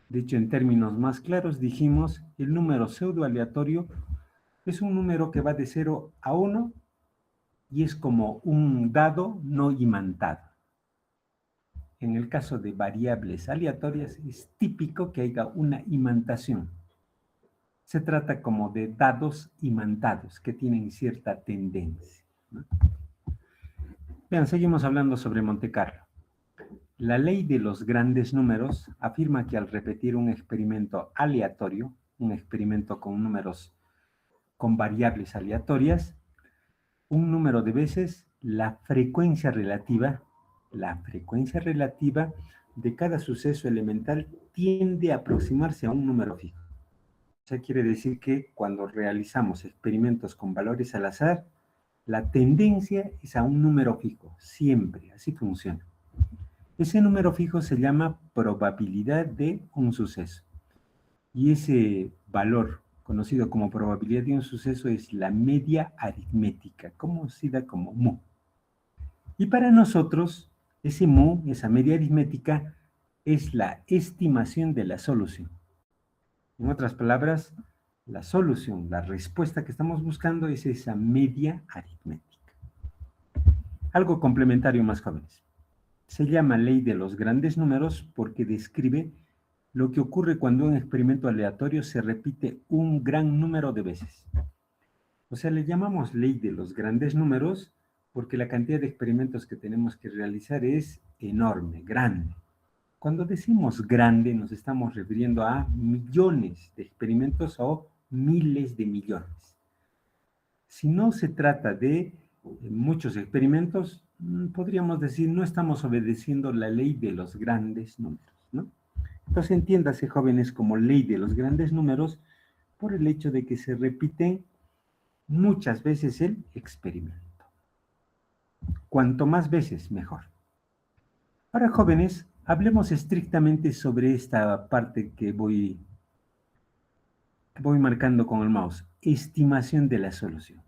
De hecho, en términos más claros, dijimos el número pseudoaleatorio es un número que va de 0 a 1 y es como un dado no imantado. En el caso de variables aleatorias, es típico que haya una imantación. Se trata como de dados imantados que tienen cierta tendencia, ¿no? Bien, seguimos hablando sobre Monte Carlo. La ley de los grandes números afirma que al repetir un experimento aleatorio, un experimento con números con variables aleatorias, un número de veces, la frecuencia relativa de cada suceso elemental tiende a aproximarse a un número fijo. Eso quiere decir que cuando realizamos experimentos con valores al azar, la tendencia es a un número fijo, siempre, así funciona. Ese número fijo se llama probabilidad de un suceso. Y ese valor, conocido como probabilidad de un suceso, es la media aritmética, conocida como mu. Y para nosotros, ese mu, esa media aritmética, es la estimación de la solución. En otras palabras, la solución, la respuesta que estamos buscando es esa media aritmética. Algo complementario más jóvenes. Se llama ley de los grandes números porque describe lo que ocurre cuando un experimento aleatorio se repite un gran número de veces. O sea, le llamamos ley de los grandes números porque la cantidad de experimentos que tenemos que realizar es enorme, grande. Cuando decimos grande nos estamos refiriendo a millones de experimentos o miles de millones. Si no se trata de muchos experimentos, podríamos decir no estamos obedeciendo la ley de los grandes números, ¿no? Entonces entiéndase, jóvenes, como ley de los grandes números por el hecho de que se repiten muchas veces el experimento. Cuanto más veces, mejor. Ahora, jóvenes, hablemos estrictamente sobre esta parte que voy marcando con el mouse. Estimación de la solución.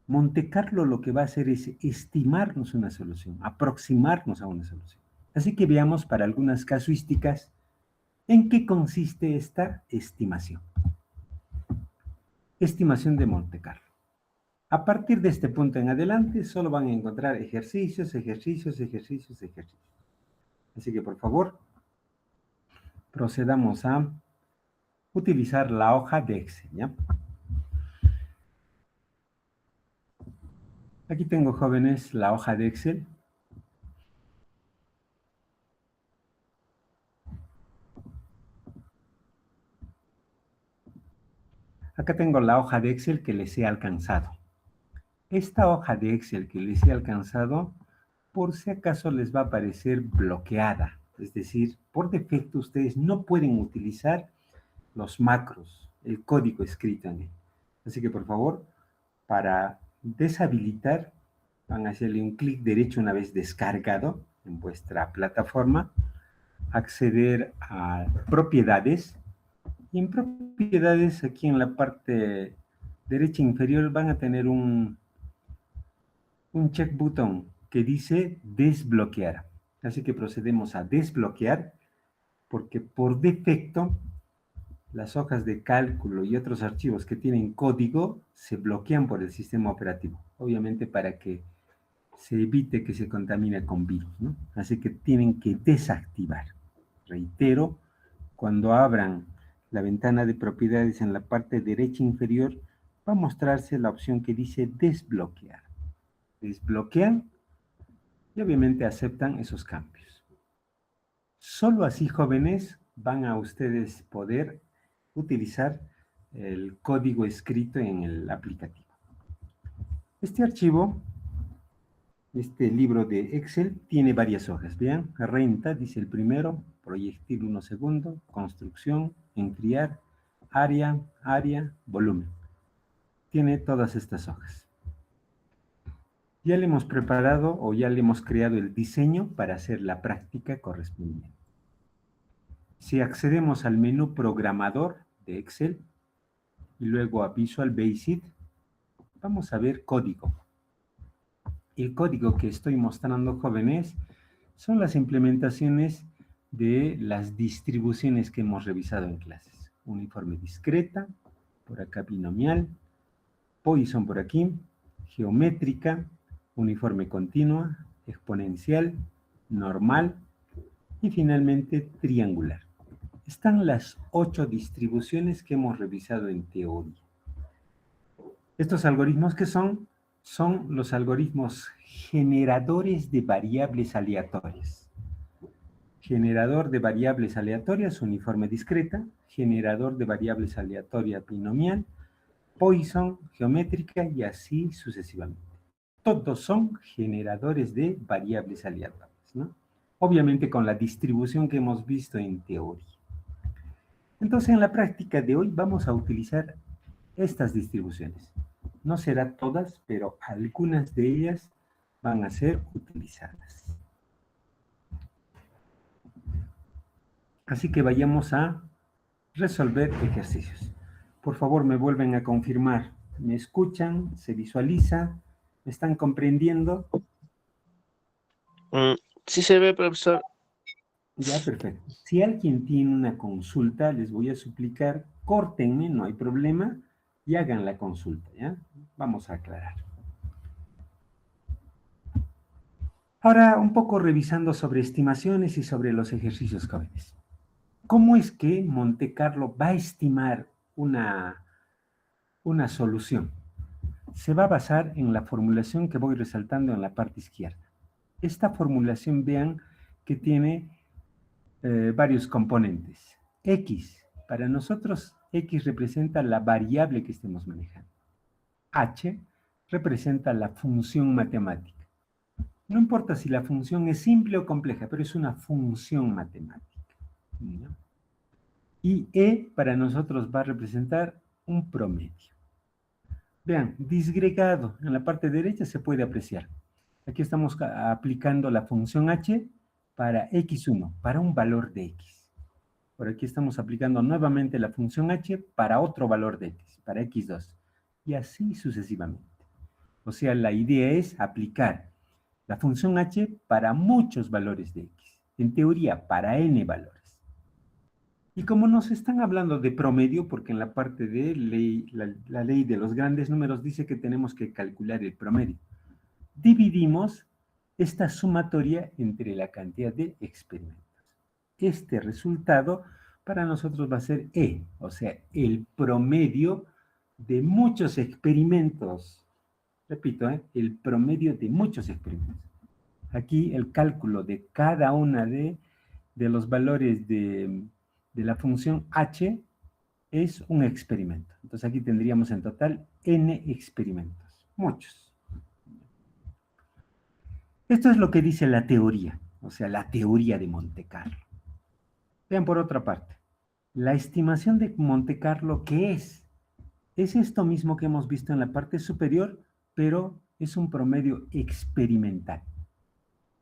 Monte Carlo lo que va a hacer es estimarnos una solución, aproximarnos a una solución. Así que veamos para algunas casuísticas en qué consiste esta estimación. Estimación de Monte Carlo. A partir de este punto en adelante, solo van a encontrar ejercicios. Así que, por favor, procedamos a utilizar la hoja de Excel, ¿ya? Aquí tengo, jóvenes, la hoja de Excel. Acá tengo la hoja de Excel que les he alcanzado. Esta hoja de Excel que les he alcanzado, por si acaso les va a aparecer bloqueada. Es decir, por defecto ustedes no pueden utilizar los macros, el código escrito en él. Así que por favor, para deshabilitar, van a hacerle un clic derecho una vez descargado en vuestra plataforma, acceder a propiedades. Y en propiedades, aquí en la parte derecha inferior, van a tener un check button que dice desbloquear. Así que procedemos a desbloquear porque por defecto las hojas de cálculo y otros archivos que tienen código se bloquean por el sistema operativo, obviamente para que se evite que se contamine con virus, ¿no? Así que tienen que desactivar. Reitero, cuando abran la ventana de propiedades en la parte derecha inferior, va a mostrarse la opción que dice desbloquear. Desbloquean y obviamente aceptan esos cambios. Solo así, jóvenes, van a ustedes poder utilizar el código escrito en el aplicativo. Este archivo, este libro de Excel, tiene varias hojas. Vean, renta, dice el primero, proyectil 1 segundo, construcción, enfriar, área, volumen. Tiene todas estas hojas. Ya le hemos preparado o ya le hemos creado el diseño para hacer la práctica correspondiente. Si accedemos al menú programador de Excel y luego a Visual Basic, vamos a ver código. El código que estoy mostrando, jóvenes, son las implementaciones de las distribuciones que hemos revisado en clases. Uniforme discreta, por acá binomial, Poisson por aquí, geométrica, uniforme continua, exponencial, normal y finalmente triangular. Están las 8 distribuciones que hemos revisado en teoría. Estos algoritmos que son los algoritmos generadores de variables aleatorias. Generador de variables aleatorias, uniforme discreta, generador de variables aleatorias binomial, Poisson, geométrica y así sucesivamente. Todos son generadores de variables aleatorias, ¿no? Obviamente con la distribución que hemos visto en teoría. Entonces, en la práctica de hoy vamos a utilizar estas distribuciones. No será todas, pero algunas de ellas van a ser utilizadas. Así que vayamos a resolver ejercicios. Por favor, me vuelven a confirmar. ¿Me escuchan? ¿Se visualiza? ¿Me están comprendiendo? Sí se ve, profesor. Ya, perfecto. Si alguien tiene una consulta, les voy a suplicar, córtenme, no hay problema, y hagan la consulta, ¿ya? Vamos a aclarar. Ahora, un poco revisando sobre estimaciones y sobre los ejercicios jóvenes. ¿Cómo es que Monte Carlo va a estimar una solución? Se va a basar en la formulación que voy resaltando en la parte izquierda. Esta formulación, vean que tiene varios componentes. X, para nosotros, X representa la variable que estemos manejando. H representa la función matemática. No importa si la función es simple o compleja, pero es una función matemática, ¿no? Y E para nosotros va a representar un promedio. Vean, disgregado en la parte derecha se puede apreciar. Aquí estamos aplicando la función h para x1, para un valor de x. Por aquí estamos aplicando nuevamente la función h para otro valor de x, para x2. Y así sucesivamente. O sea, la idea es aplicar la función h para muchos valores de x. En teoría, para n valores. Y como nos están hablando de promedio, porque en la parte de ley, la ley de los grandes números dice que tenemos que calcular el promedio, dividimos esta sumatoria entre la cantidad de experimentos. Este resultado para nosotros va a ser E, o sea, el promedio de muchos experimentos. Repito, el promedio de muchos experimentos. Aquí el cálculo de cada una de los valores de la función h es un experimento. Entonces aquí tendríamos en total n experimentos, muchos. Esto es lo que dice la teoría, o sea, la teoría de Monte Carlo. Vean por otra parte, la estimación de Monte Carlo, ¿qué es? Es esto mismo que hemos visto en la parte superior, pero es un promedio experimental.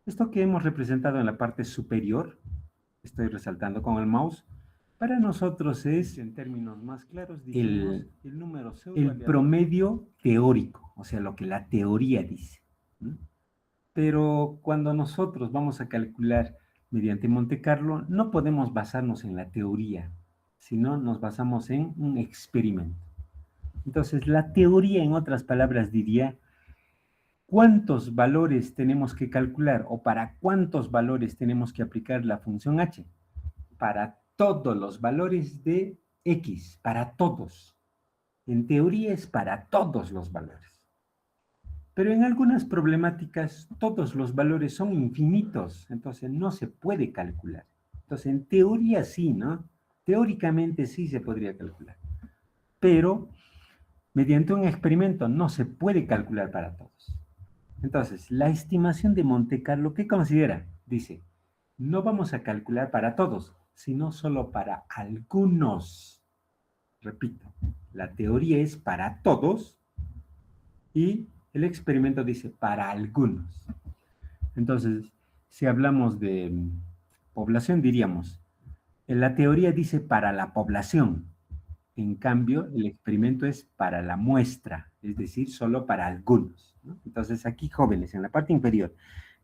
Esto que hemos representado en la parte superior, estoy resaltando con el mouse, para nosotros es, en términos más claros, el número el promedio teórico, o sea, lo que la teoría dice, ¿no? Pero cuando nosotros vamos a calcular mediante Monte Carlo, no podemos basarnos en la teoría, sino nos basamos en un experimento. Entonces, la teoría, en otras palabras, diría cuántos valores tenemos que calcular o para cuántos valores tenemos que aplicar la función h. Para todos los valores de x, para todos. En teoría es para todos los valores. Pero en algunas problemáticas todos los valores son infinitos, entonces no se puede calcular. Entonces en teoría sí, ¿no? Teóricamente sí se podría calcular. Pero mediante un experimento no se puede calcular para todos. Entonces, la estimación de Monte Carlo, ¿qué considera? Dice, no vamos a calcular para todos, sino solo para algunos. Repito, la teoría es para todos y el experimento dice para algunos. Entonces, si hablamos de población, diríamos, en la teoría dice para la población. En cambio, el experimento es para la muestra, es decir, solo para algunos, ¿no? Entonces, aquí, jóvenes, en la parte inferior,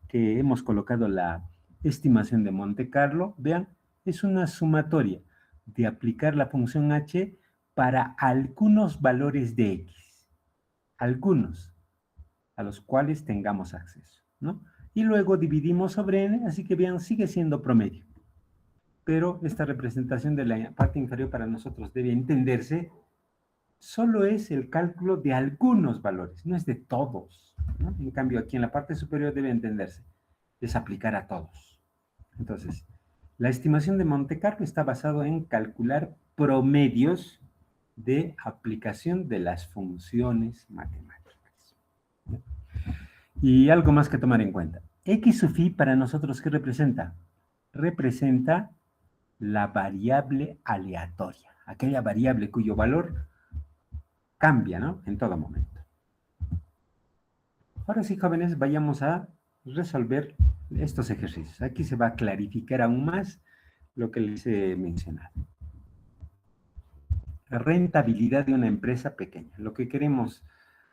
que hemos colocado la estimación de Monte Carlo, vean, es una sumatoria de aplicar la función h para algunos valores de x, algunos a los cuales tengamos acceso, ¿no? Y luego dividimos sobre n, así que vean, sigue siendo promedio. Pero esta representación de la parte inferior para nosotros debe entenderse, solo es el cálculo de algunos valores, no es de todos, ¿no? En cambio, aquí en la parte superior debe entenderse, es aplicar a todos. Entonces, la estimación de Monte Carlo está basado en calcular promedios de aplicación de las funciones matemáticas. Y algo más que tomar en cuenta. X sub i para nosotros, ¿qué representa? Representa la variable aleatoria, aquella variable cuyo valor cambia, ¿no? En todo momento. Ahora sí, jóvenes, vayamos a resolver estos ejercicios. Aquí se va a clarificar aún más lo que les he mencionado. La rentabilidad de una empresa pequeña. Lo que queremos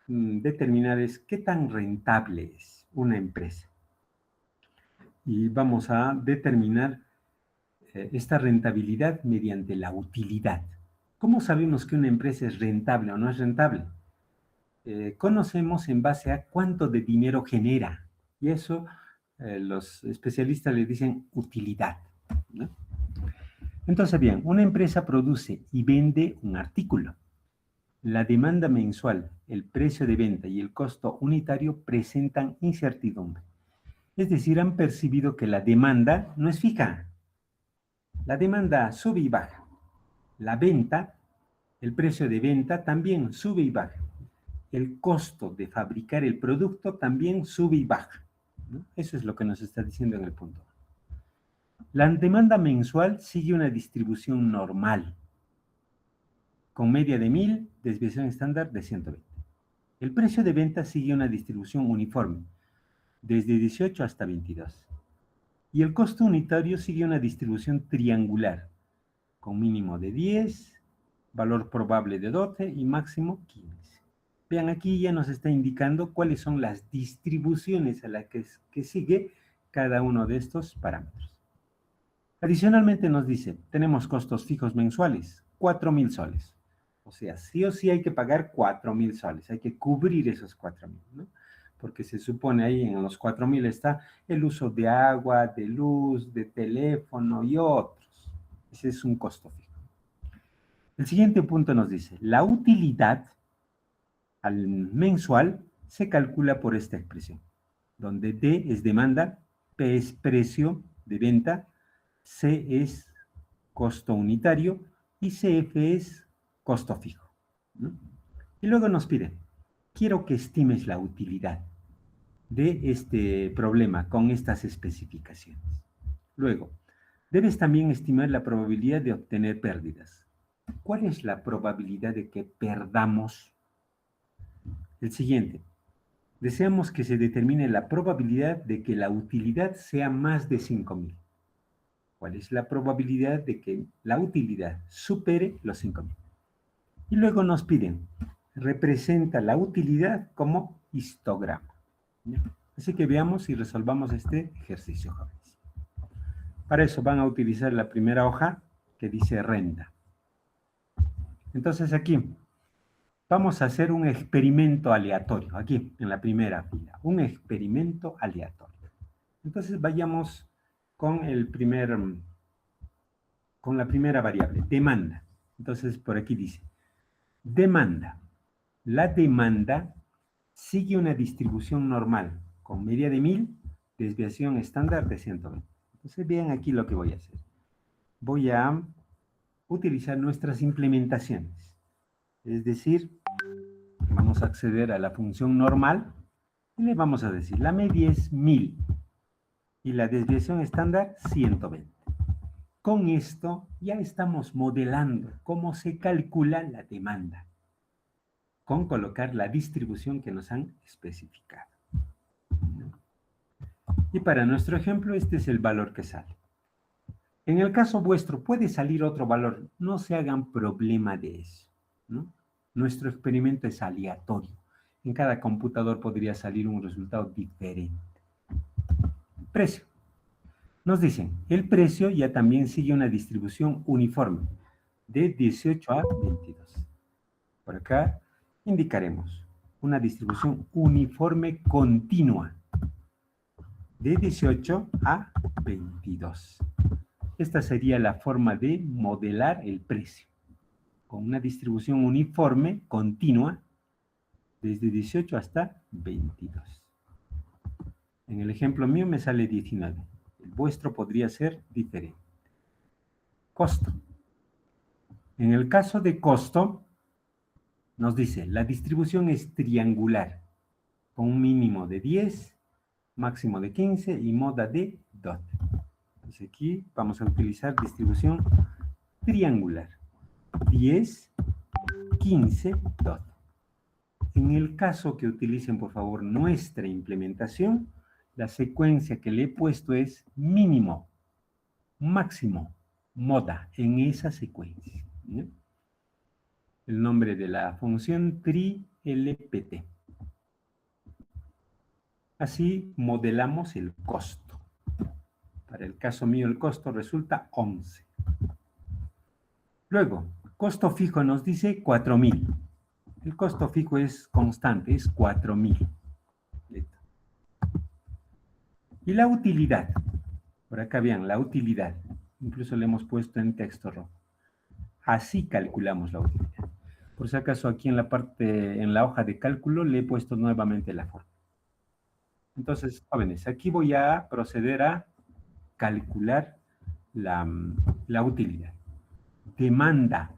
determinar es qué tan rentable es una empresa. Y vamos a determinar esta rentabilidad mediante la utilidad. ¿Cómo sabemos que una empresa es rentable o no es rentable? Conocemos en base a cuánto de dinero genera. Y eso los especialistas le dicen utilidad, ¿no? Entonces, bien, una empresa produce y vende un artículo. La demanda mensual, el precio de venta y el costo unitario presentan incertidumbre. Es decir, han percibido que la demanda no es fija. La demanda sube y baja. La venta, el precio de venta también sube y baja. El costo de fabricar el producto también sube y baja, ¿no? Eso es lo que nos está diciendo en el punto. La demanda mensual sigue una distribución normal, con media de 1000, desviación estándar de 120. El precio de venta sigue una distribución uniforme, desde 18 hasta 22. Y el costo unitario sigue una distribución triangular, con mínimo de 10, valor probable de 12 y máximo 15. Vean, aquí ya nos está indicando cuáles son las distribuciones a las que sigue cada uno de estos parámetros. Adicionalmente nos dice, tenemos costos fijos mensuales, 4,000 soles. O sea, sí o sí hay que pagar 4,000 soles, hay que cubrir esos 4,000, ¿no? Porque se supone ahí en los 4,000 está el uso de agua, de luz, de teléfono y otros. Ese es un costo fijo. El siguiente punto nos dice, la utilidad al mensual se calcula por esta expresión, donde D es demanda, P es precio de venta, C es costo unitario y CF es costo fijo, ¿no? Y luego nos pide, quiero que estimes la utilidad de este problema con estas especificaciones. Luego, debes también estimar la probabilidad de obtener pérdidas. ¿Cuál es la probabilidad de que perdamos? El siguiente, deseamos que se determine la probabilidad de que la utilidad sea más de 5,000. ¿Cuál es la probabilidad de que la utilidad supere los 5,000? Y luego nos piden, representa la utilidad como histograma. Así que veamos y resolvamos este ejercicio, jóvenes. Para eso van a utilizar la primera hoja que dice renta. Entonces aquí vamos a hacer un experimento aleatorio, aquí en la primera fila, un experimento aleatorio. Entonces vayamos con con la primera variable, demanda. Entonces por aquí dice, demanda. La demanda sigue una distribución normal, con media de 1000, desviación estándar de 120. Entonces vean aquí lo que voy a hacer. Voy a utilizar nuestras implementaciones. Es decir, vamos a acceder a la función normal y le vamos a decir, la media es 1000 y la desviación estándar 120. Con esto ya estamos modelando cómo se calcula la demanda, con colocar la distribución que nos han especificado. Y para nuestro ejemplo, este es el valor que sale. En el caso vuestro puede salir otro valor, no se hagan problema de eso, ¿no? Nuestro experimento es aleatorio. En cada computador podría salir un resultado diferente. Precio. Nos dicen, el precio ya también sigue una distribución uniforme de 18 a 22. Por acá indicaremos una distribución uniforme continua de 18 a 22. Esta sería la forma de modelar el precio, con una distribución uniforme continua desde 18 hasta 22. En el ejemplo mío me sale 19. El vuestro podría ser diferente. Costo. En el caso de costo, nos dice, la distribución es triangular, con un mínimo de 10, máximo de 15 y moda de 12. Entonces aquí vamos a utilizar distribución triangular. 10, 15, 12. En el caso que utilicen, por favor, nuestra implementación, la secuencia que le he puesto es mínimo, máximo, moda, en esa secuencia. ¿Sí? El nombre de la función tri-LPT. Así modelamos el costo. Para el caso mío, el costo resulta 11. Luego, costo fijo nos dice 4,000. El costo fijo es constante, es 4,000. Y la utilidad. Por acá vean, la utilidad. Incluso le hemos puesto en texto rojo. Así calculamos la utilidad. Por si acaso aquí en la parte, en la hoja de cálculo, le he puesto nuevamente la forma. Entonces, jóvenes, aquí voy a proceder a calcular la utilidad. Demanda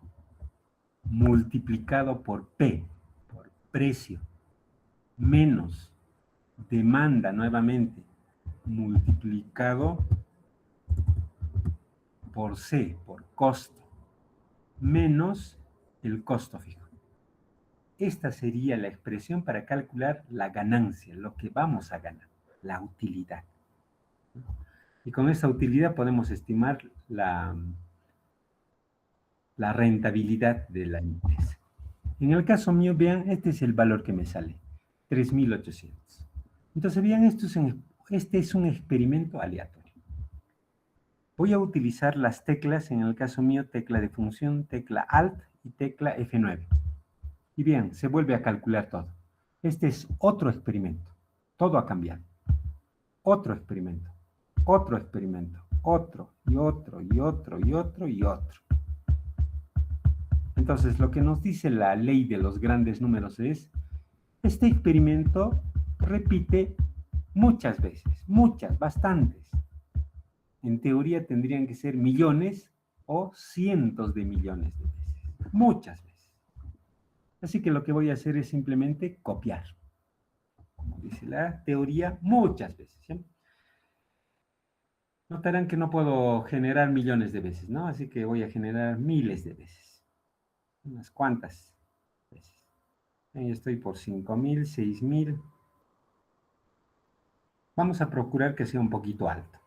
multiplicado por P, por precio, menos demanda nuevamente multiplicado por C, por costo, menos el costo fijo. Esta sería la expresión para calcular la ganancia, lo que vamos a ganar, la utilidad. Y con esta utilidad podemos estimar la rentabilidad de la empresa. En el caso mío, vean, este es el valor que me sale, 3,800. Entonces, vean, este es un experimento aleatorio. Voy a utilizar las teclas, en el caso mío, tecla de función, tecla Alt y tecla F9. Y bien, se vuelve a calcular todo. Este es otro experimento. Todo ha cambiado. Otro experimento. Otro experimento. Otro, y otro, y otro, y otro, y otro. Entonces, lo que nos dice la ley de los grandes números es, este experimento repite muchas veces, muchas, bastantes. En teoría tendrían que ser millones o cientos de millones de veces. Muchas veces. Así que lo que voy a hacer es simplemente copiar. Como dice la teoría, muchas veces. ¿Sí? Notarán que no puedo generar millones de veces, ¿no? Así que voy a generar miles de veces. Unas cuantas veces. Ahí estoy por 5,000, 6,000. Vamos a procurar que sea un poquito alto.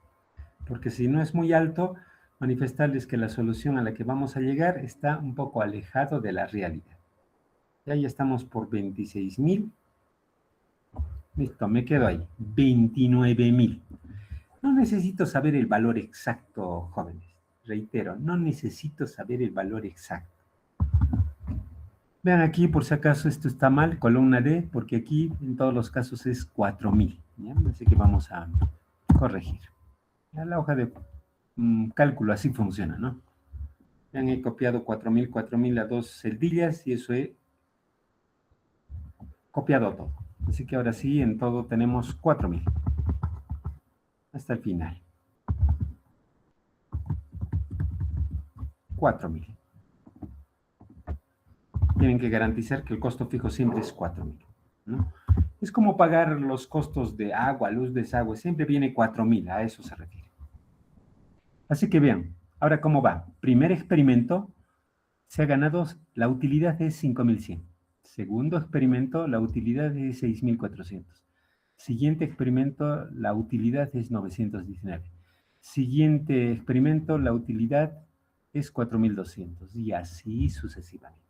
Porque si no es muy alto, manifestarles que la solución a la que vamos a llegar está un poco alejado de la realidad. Ya estamos por 26,000. Listo, me quedo ahí. 29,000. No necesito saber el valor exacto, jóvenes. Reitero, no necesito saber el valor exacto. Vean aquí, por si acaso esto está mal, columna D, porque aquí en todos los casos es 4,000. Así que vamos a corregir. Ya la hoja de cálculo así funciona, ¿no? Vean, he copiado 4,000 a dos celdillas y eso he copiado todo. Así que ahora sí, en todo tenemos 4,000. Hasta el final. 4,000. Tienen que garantizar que el costo fijo siempre es 4,000. ¿No? Es como pagar los costos de agua, luz, desagüe. Siempre viene 4,000, a eso se refiere. Así que vean, ahora cómo va. Primer experimento, se ha ganado, la utilidad es 5,100. Segundo experimento, la utilidad es 6,400. Siguiente experimento, la utilidad es 919. Siguiente experimento, la utilidad es 4,200. Y así sucesivamente.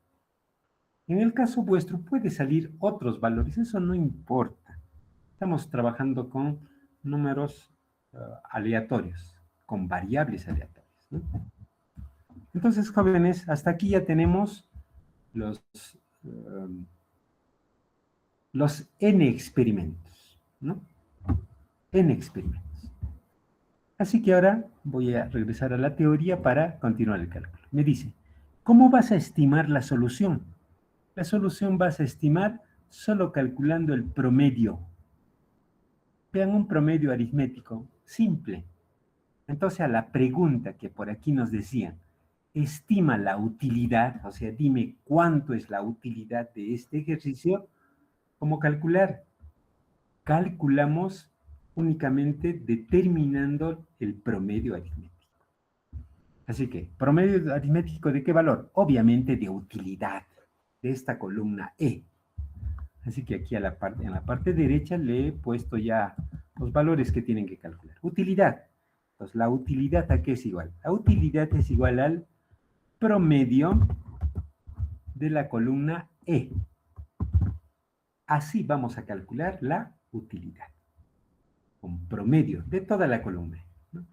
En el caso vuestro puede salir otros valores, eso no importa. Estamos trabajando con números aleatorios. con variables aleatorias, ¿no? Entonces, jóvenes, hasta aquí ya tenemos los N experimentos, ¿no? N experimentos. Así que ahora voy a regresar a la teoría para continuar el cálculo. Me dice, ¿cómo vas a estimar la solución? La solución vas a estimar solo calculando el promedio. Vean, un promedio aritmético simple. Entonces, a la pregunta que por aquí nos decían, estima la utilidad, o sea, dime cuánto es la utilidad de este ejercicio. ¿Cómo calcular? Calculamos únicamente determinando el promedio aritmético. Así que, ¿promedio aritmético de qué valor? Obviamente de utilidad, de esta columna E. Así que aquí en la parte derecha le he puesto ya los valores que tienen que calcular. Utilidad. Entonces, ¿la utilidad a qué es igual? La utilidad es igual al promedio de la columna E. Así vamos a calcular la utilidad. Un promedio de toda la columna, ¿no?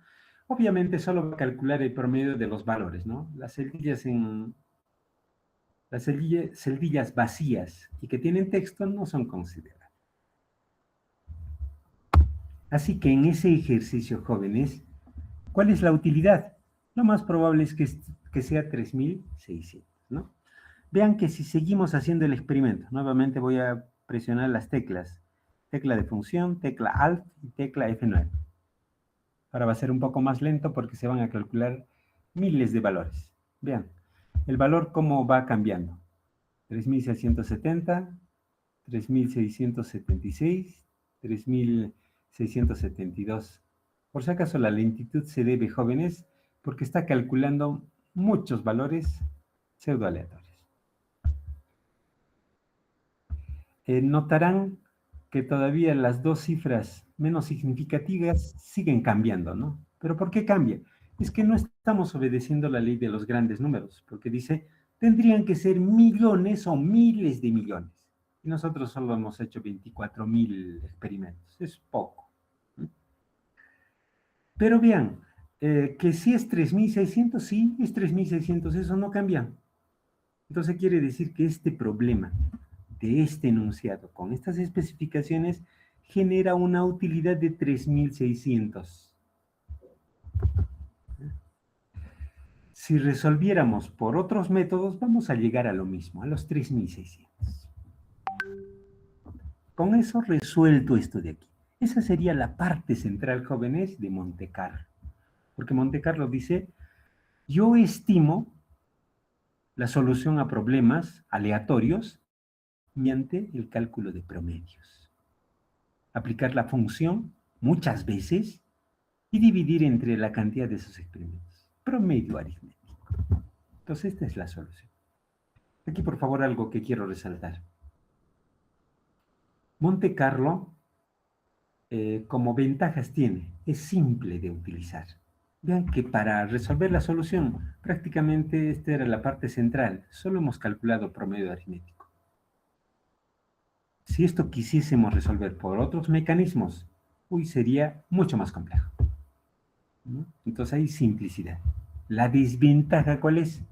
Obviamente solo va a calcular el promedio de los valores, ¿no? Las celdillas vacías y que tienen texto no son consideradas. Así que en ese ejercicio, jóvenes, ¿cuál es la utilidad? Lo más probable es que sea 3600, ¿no? Vean que si seguimos haciendo el experimento, nuevamente voy a presionar las teclas. Tecla de función, tecla Alt y tecla F9. Ahora va a ser un poco más lento porque se van a calcular miles de valores. Vean, el valor cómo va cambiando. 3670, 3676, 3672. Por si acaso la lentitud se debe, jóvenes, porque está calculando muchos valores pseudoaleatorios. Notarán que todavía las dos cifras menos significativas siguen cambiando, ¿no? ¿Pero por qué cambia? Es que no estamos obedeciendo la ley de los grandes números, porque dice, tendrían que ser millones o miles de millones. Y nosotros solo hemos hecho 24,000 experimentos, es poco. Pero vean, que si es 3600, sí, es 3600, eso no cambia. Entonces quiere decir que este problema de este enunciado con estas especificaciones genera una utilidad de 3600. Si resolviéramos por otros métodos, vamos a llegar a lo mismo, a los 3600. Con eso resuelto esto de aquí. Esa sería la parte central, jóvenes, de Monte Carlo. Porque Monte Carlo dice, yo estimo la solución a problemas aleatorios mediante el cálculo de promedios. Aplicar la función muchas veces y dividir entre la cantidad de esos experimentos. Promedio aritmético. Entonces, esta es la solución. Aquí, por favor, algo que quiero resaltar. Monte Carlo, como ventajas tiene, es simple de utilizar. Vean que para resolver la solución, prácticamente esta era la parte central. Solo hemos calculado promedio aritmético. Si esto quisiésemos resolver por otros mecanismos, sería mucho más complejo, ¿no? Entonces hay simplicidad. La desventaja, ¿cuál es?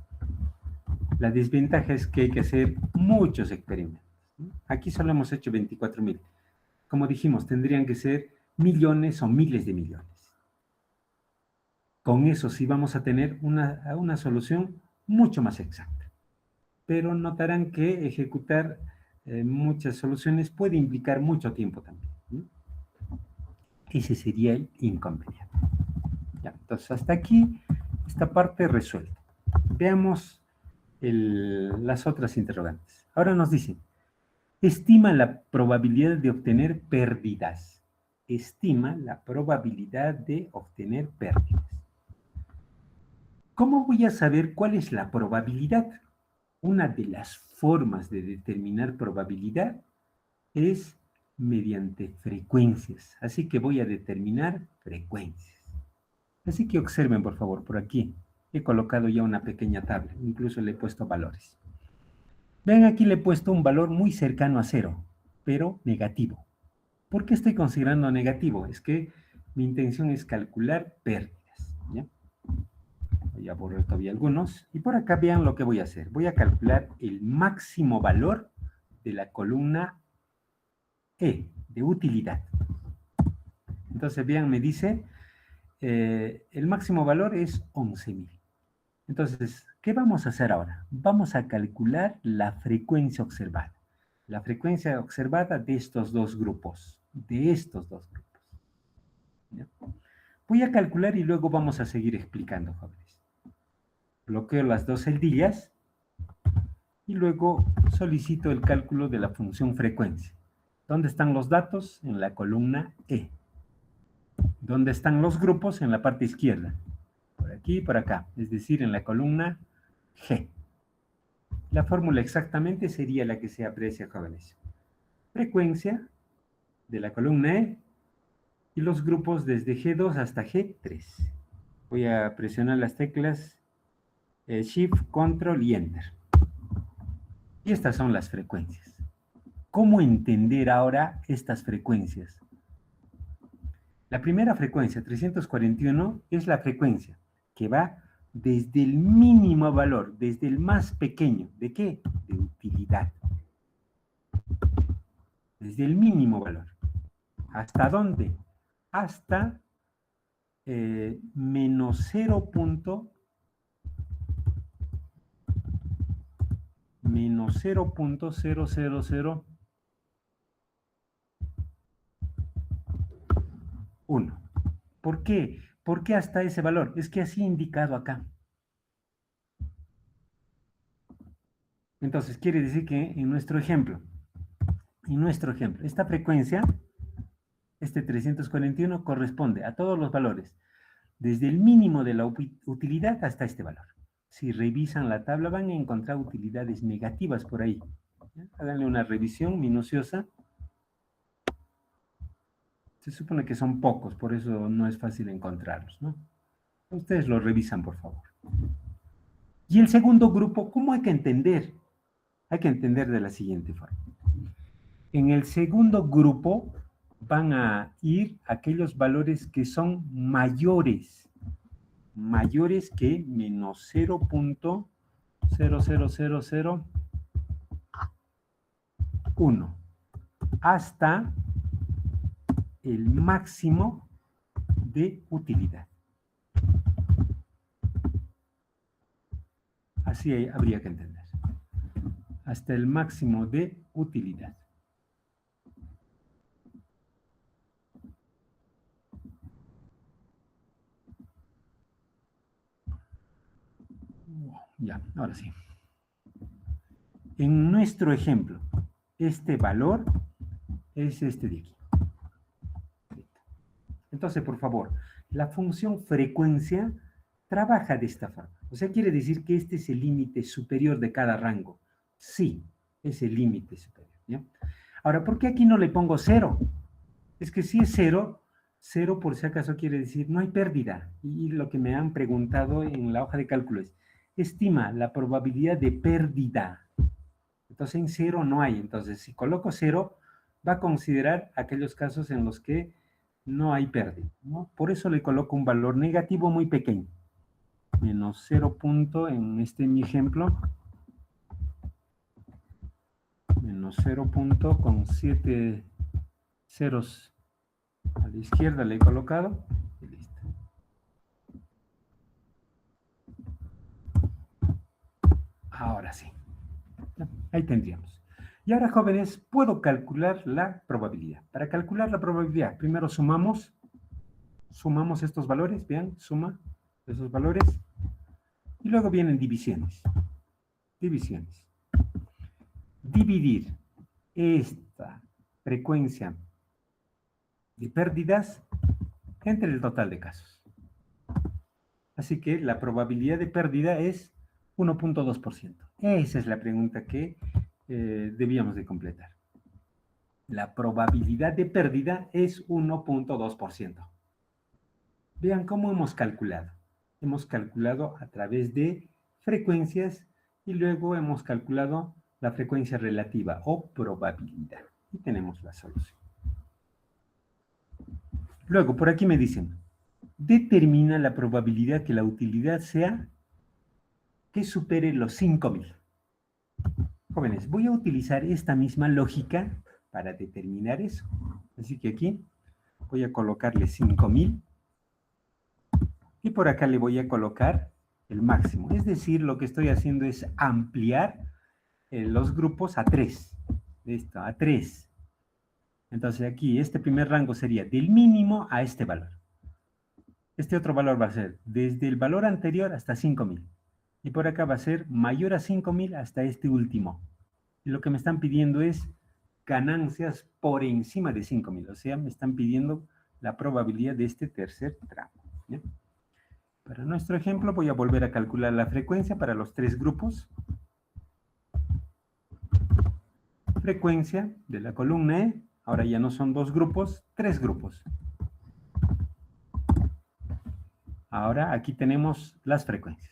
La desventaja es que hay que hacer muchos experimentos, ¿no? Aquí solo hemos hecho 24,000. Como dijimos, tendrían que ser millones o miles de millones. Con eso sí vamos a tener una solución mucho más exacta. Pero notarán que ejecutar muchas soluciones puede implicar mucho tiempo también, ¿no? Ese sería el inconveniente. Ya, entonces, hasta aquí, esta parte resuelta. Veamos las otras interrogantes. Ahora nos dicen, estima la probabilidad de obtener pérdidas. Estima la probabilidad de obtener pérdidas. ¿Cómo voy a saber cuál es la probabilidad? Una de las formas de determinar probabilidad es mediante frecuencias. Así que voy a determinar frecuencias. Así que observen, por favor, por aquí. He colocado ya una pequeña tabla. Incluso le he puesto valores. Vean, aquí le he puesto un valor muy cercano a 0, pero negativo. ¿Por qué estoy considerando negativo? Es que mi intención es calcular pérdidas. a borrar todavía algunos. Y por acá vean lo que voy a hacer. Voy a calcular el máximo valor de la columna E, de utilidad. Entonces, vean, me dice, el máximo valor es 11.000. Entonces, ¿qué vamos a hacer ahora? Vamos a calcular la frecuencia observada. La frecuencia observada de estos dos grupos. ¿Ya? Voy a calcular y luego vamos a seguir explicando, jóvenes. Bloqueo las dos celdillas y luego solicito el cálculo de la función frecuencia. ¿Dónde están los datos? En la columna E. ¿Dónde están los grupos? En la parte izquierda. Por aquí y por acá. Es decir, en la columna G. La fórmula exactamente sería la que se aprecia, jóvenes. Frecuencia de la columna E y los grupos desde G2 hasta G3. Voy a presionar las teclas Shift, Control y Enter. Y estas son las frecuencias. ¿Cómo entender ahora estas frecuencias? La primera frecuencia, 341, es la frecuencia que va desde el mínimo valor, desde el más pequeño. ¿De qué? De utilidad. Desde el mínimo valor. ¿Hasta dónde? Hasta menos 0.0001. ¿Por qué? ¿Por qué hasta ese valor? Es que así indicado acá. Entonces, quiere decir que en nuestro ejemplo, esta frecuencia, este 341, corresponde a todos los valores, desde el mínimo de la utilidad hasta este valor. Si revisan la tabla van a encontrar utilidades negativas por ahí. ¿Ya? Háganle una revisión minuciosa. Se supone que son pocos, por eso no es fácil encontrarlos, ¿no? Ustedes lo revisan, por favor. Y el segundo grupo, ¿cómo hay que entender? Hay que entender de la siguiente forma. En el segundo grupo van a ir aquellos valores que son mayores que menos 0.00001 hasta el máximo de utilidad. Así habría que entender. Hasta el máximo de utilidad. Ya, ahora sí. En nuestro ejemplo, este valor es este de aquí. Entonces, por favor, la función frecuencia trabaja de esta forma. O sea, quiere decir que este es el límite superior de cada rango. Sí, es el límite superior. ¿Ya? Ahora, ¿por qué aquí no le pongo 0? Es que si es 0, 0 por si acaso quiere decir no hay pérdida. Y lo que me han preguntado en la hoja de cálculo es, estima la probabilidad de pérdida. Entonces en 0 no hay. Entonces si coloco 0, va a considerar aquellos casos en los que no hay pérdida, ¿no? Por eso le coloco un valor negativo muy pequeño. Menos 0 punto, en mi ejemplo, menos 0 punto con 7 ceros a la izquierda le he colocado y listo. Ahora sí. Ahí tendríamos. Y ahora, jóvenes, puedo calcular la probabilidad. Para calcular la probabilidad, primero sumamos estos valores, vean, suma esos valores. Y luego vienen divisiones. Divisiones. Dividir esta frecuencia de pérdidas entre el total de casos. Así que la probabilidad de pérdida es 1.2%. Esa es la pregunta que debíamos de completar. La probabilidad de pérdida es 1.2%. Vean cómo hemos calculado. Hemos calculado a través de frecuencias y luego hemos calculado la frecuencia relativa o probabilidad. Y tenemos la solución. Luego, por aquí me dicen, determina la probabilidad que la utilidad sea que supere los 5.000. Jóvenes, voy a utilizar esta misma lógica para determinar eso. Así que aquí voy a colocarle 5.000 y por acá le voy a colocar el máximo. Es decir, lo que estoy haciendo es ampliar los grupos a 3. Listo, a 3. Entonces aquí este primer rango sería del mínimo a este valor. Este otro valor va a ser desde el valor anterior hasta 5.000. Y por acá va a ser mayor a 5.000 hasta este último. Y lo que me están pidiendo es ganancias por encima de 5.000. O sea, me están pidiendo la probabilidad de este tercer tramo. ¿Ya? Para nuestro ejemplo voy a volver a calcular la frecuencia para los 3 grupos. Frecuencia de la columna E. Ahora ya no son 2 grupos, 3 grupos. Ahora aquí tenemos las frecuencias.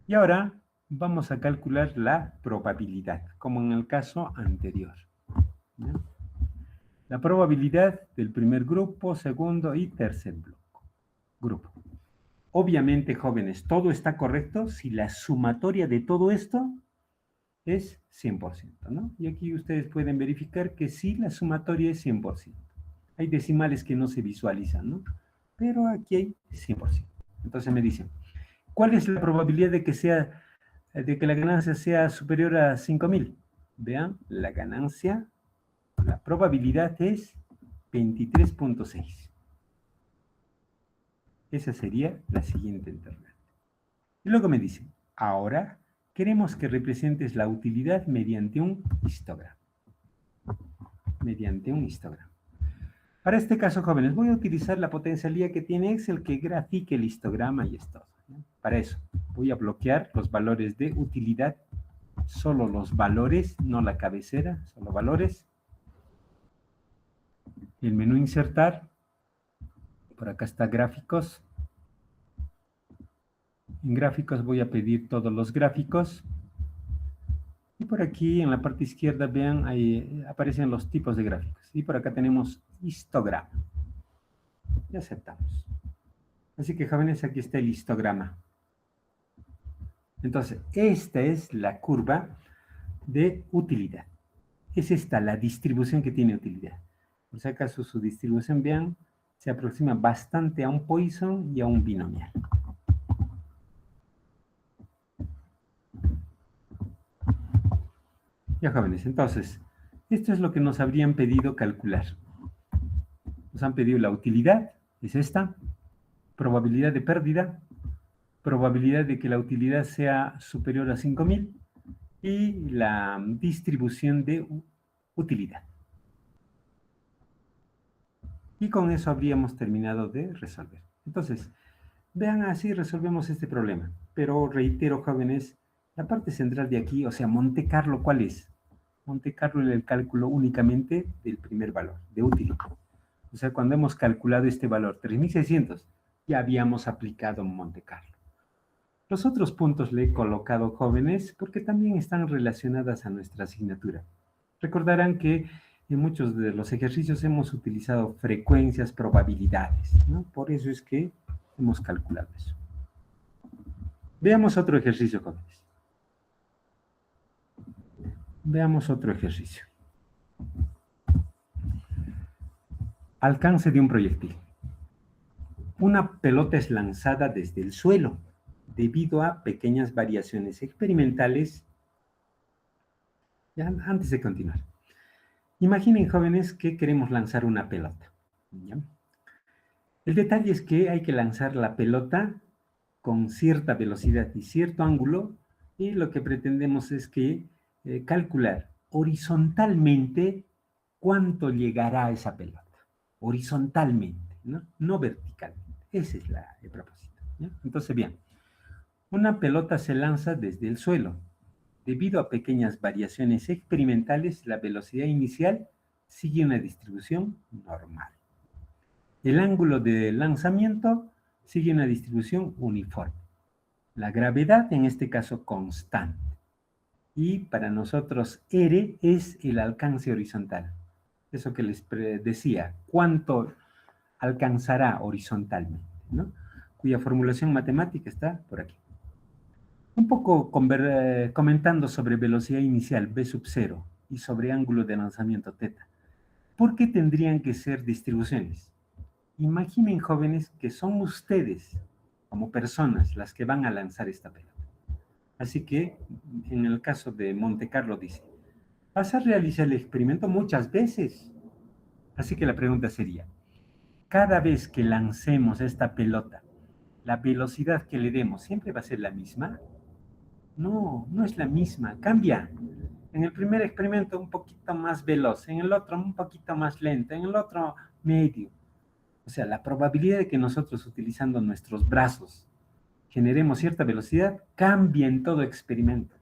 Y ahora vamos a calcular la probabilidad, como en el caso anterior. ¿Ya? La probabilidad del primer grupo, segundo y tercer grupo. Obviamente, jóvenes, todo está correcto si la sumatoria de todo esto es 100%, ¿no? Y aquí ustedes pueden verificar que sí, la sumatoria es 100%. Hay decimales que no se visualizan, ¿no? Pero aquí hay 100%. Entonces me dicen, ¿cuál es la probabilidad de que la ganancia sea superior a 5.000? Vean, la probabilidad es 23.6. Esa sería la siguiente interrogante. Y luego me dicen, ahora queremos que representes la utilidad mediante un histograma. Mediante un histograma. Para este caso, jóvenes, voy a utilizar la potencialidad que tiene Excel que grafique el histograma y es todo, ¿no? Para eso, voy a bloquear los valores de utilidad, solo los valores, no la cabecera, solo valores. El menú insertar, por acá está gráficos. En gráficos voy a pedir todos los gráficos. Y por aquí en la parte izquierda, vean, ahí aparecen los tipos de gráficos. Y por acá tenemos histograma. Y aceptamos. Así que, jóvenes, aquí está el histograma. Entonces, esta es la curva de utilidad. Es esta la distribución que tiene utilidad. Por si acaso su distribución, vean, se aproxima bastante a un Poisson y a un binomial. Ya, jóvenes, entonces, esto es lo que nos habrían pedido calcular. Nos han pedido la utilidad, es esta, probabilidad de pérdida, probabilidad de que la utilidad sea superior a 5.000 y la distribución de utilidad. Y con eso habríamos terminado de resolver. Entonces, vean, así resolvemos este problema. Pero reitero, jóvenes, la parte central de aquí, o sea, Monte Carlo, ¿cuál es? Monte Carlo es el cálculo únicamente del primer valor, de utilidad. O sea, cuando hemos calculado este valor, 3.600, ya habíamos aplicado Monte Carlo. Los otros puntos le he colocado, jóvenes, porque también están relacionadas a nuestra asignatura. Recordarán que en muchos de los ejercicios hemos utilizado frecuencias, probabilidades, ¿no? Por eso es que hemos calculado eso. Veamos otro ejercicio, jóvenes. Veamos otro ejercicio. Alcance de un proyectil. Una pelota es lanzada desde el suelo debido a pequeñas variaciones experimentales. Ya, antes de continuar, imaginen, jóvenes, que queremos lanzar una pelota. ¿Ya? El detalle es que hay que lanzar la pelota con cierta velocidad y cierto ángulo, y lo que pretendemos es que calcular horizontalmente cuánto llegará a esa pelota. Horizontalmente, ¿no? No verticalmente. Ese es el propósito. ¿Ya? Entonces, bien, una pelota se lanza desde el suelo. Debido a pequeñas variaciones experimentales, la velocidad inicial sigue una distribución normal. El ángulo de lanzamiento sigue una distribución uniforme. La gravedad, en este caso, constante. Y para nosotros, R es el alcance horizontal. Eso que les decía, cuánto alcanzará horizontalmente, ¿no? Cuya formulación matemática está por aquí. Un poco comentando sobre velocidad inicial, v sub 0, y sobre ángulo de lanzamiento, θ. ¿Por qué tendrían que ser distribuciones? Imaginen, jóvenes, que son ustedes, como personas, las que van a lanzar esta pelota. Así que, en el caso de Monte Carlo, dice, vas a realizar el experimento muchas veces. Así que la pregunta sería, cada vez que lancemos esta pelota, ¿la velocidad que le demos siempre va a ser la misma? No, no es la misma, cambia. En el primer experimento un poquito más veloz, en el otro un poquito más lento, en el otro medio. O sea, la probabilidad de que nosotros utilizando nuestros brazos generemos cierta velocidad cambia en todo experimento.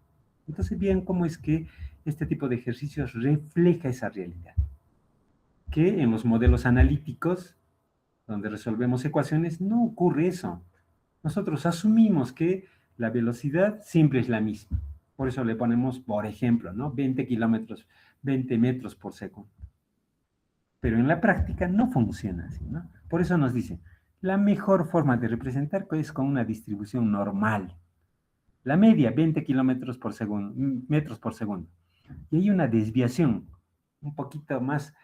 Entonces, bien, cómo es que este tipo de ejercicios refleja esa realidad. Que en los modelos analíticos, donde resolvemos ecuaciones, no ocurre eso. Nosotros asumimos que la velocidad siempre es la misma. Por eso le ponemos, por ejemplo, ¿no? 20 metros por segundo. Pero en la práctica no funciona así, ¿no? Por eso nos dicen, la mejor forma de representar es con una distribución normal. La media, 20 kilómetros por segundo, metros por segundo. Y hay una desviación un poquito más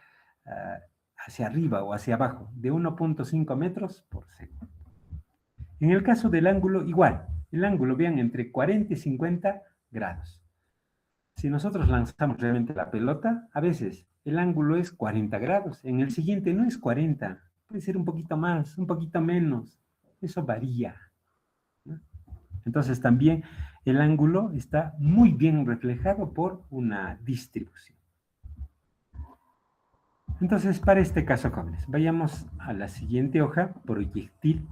hacia arriba o hacia abajo, de 1.5 metros por segundo. En el caso del ángulo, igual. El ángulo, vean, entre 40 y 50 grados. Si nosotros lanzamos realmente la pelota, a veces el ángulo es 40 grados. En el siguiente no es 40. Puede ser un poquito más, un poquito menos. Eso varía, ¿no? Entonces también el ángulo está muy bien reflejado por una distribución. Entonces, para este caso, jóvenes, vayamos a la siguiente hoja, proyectil.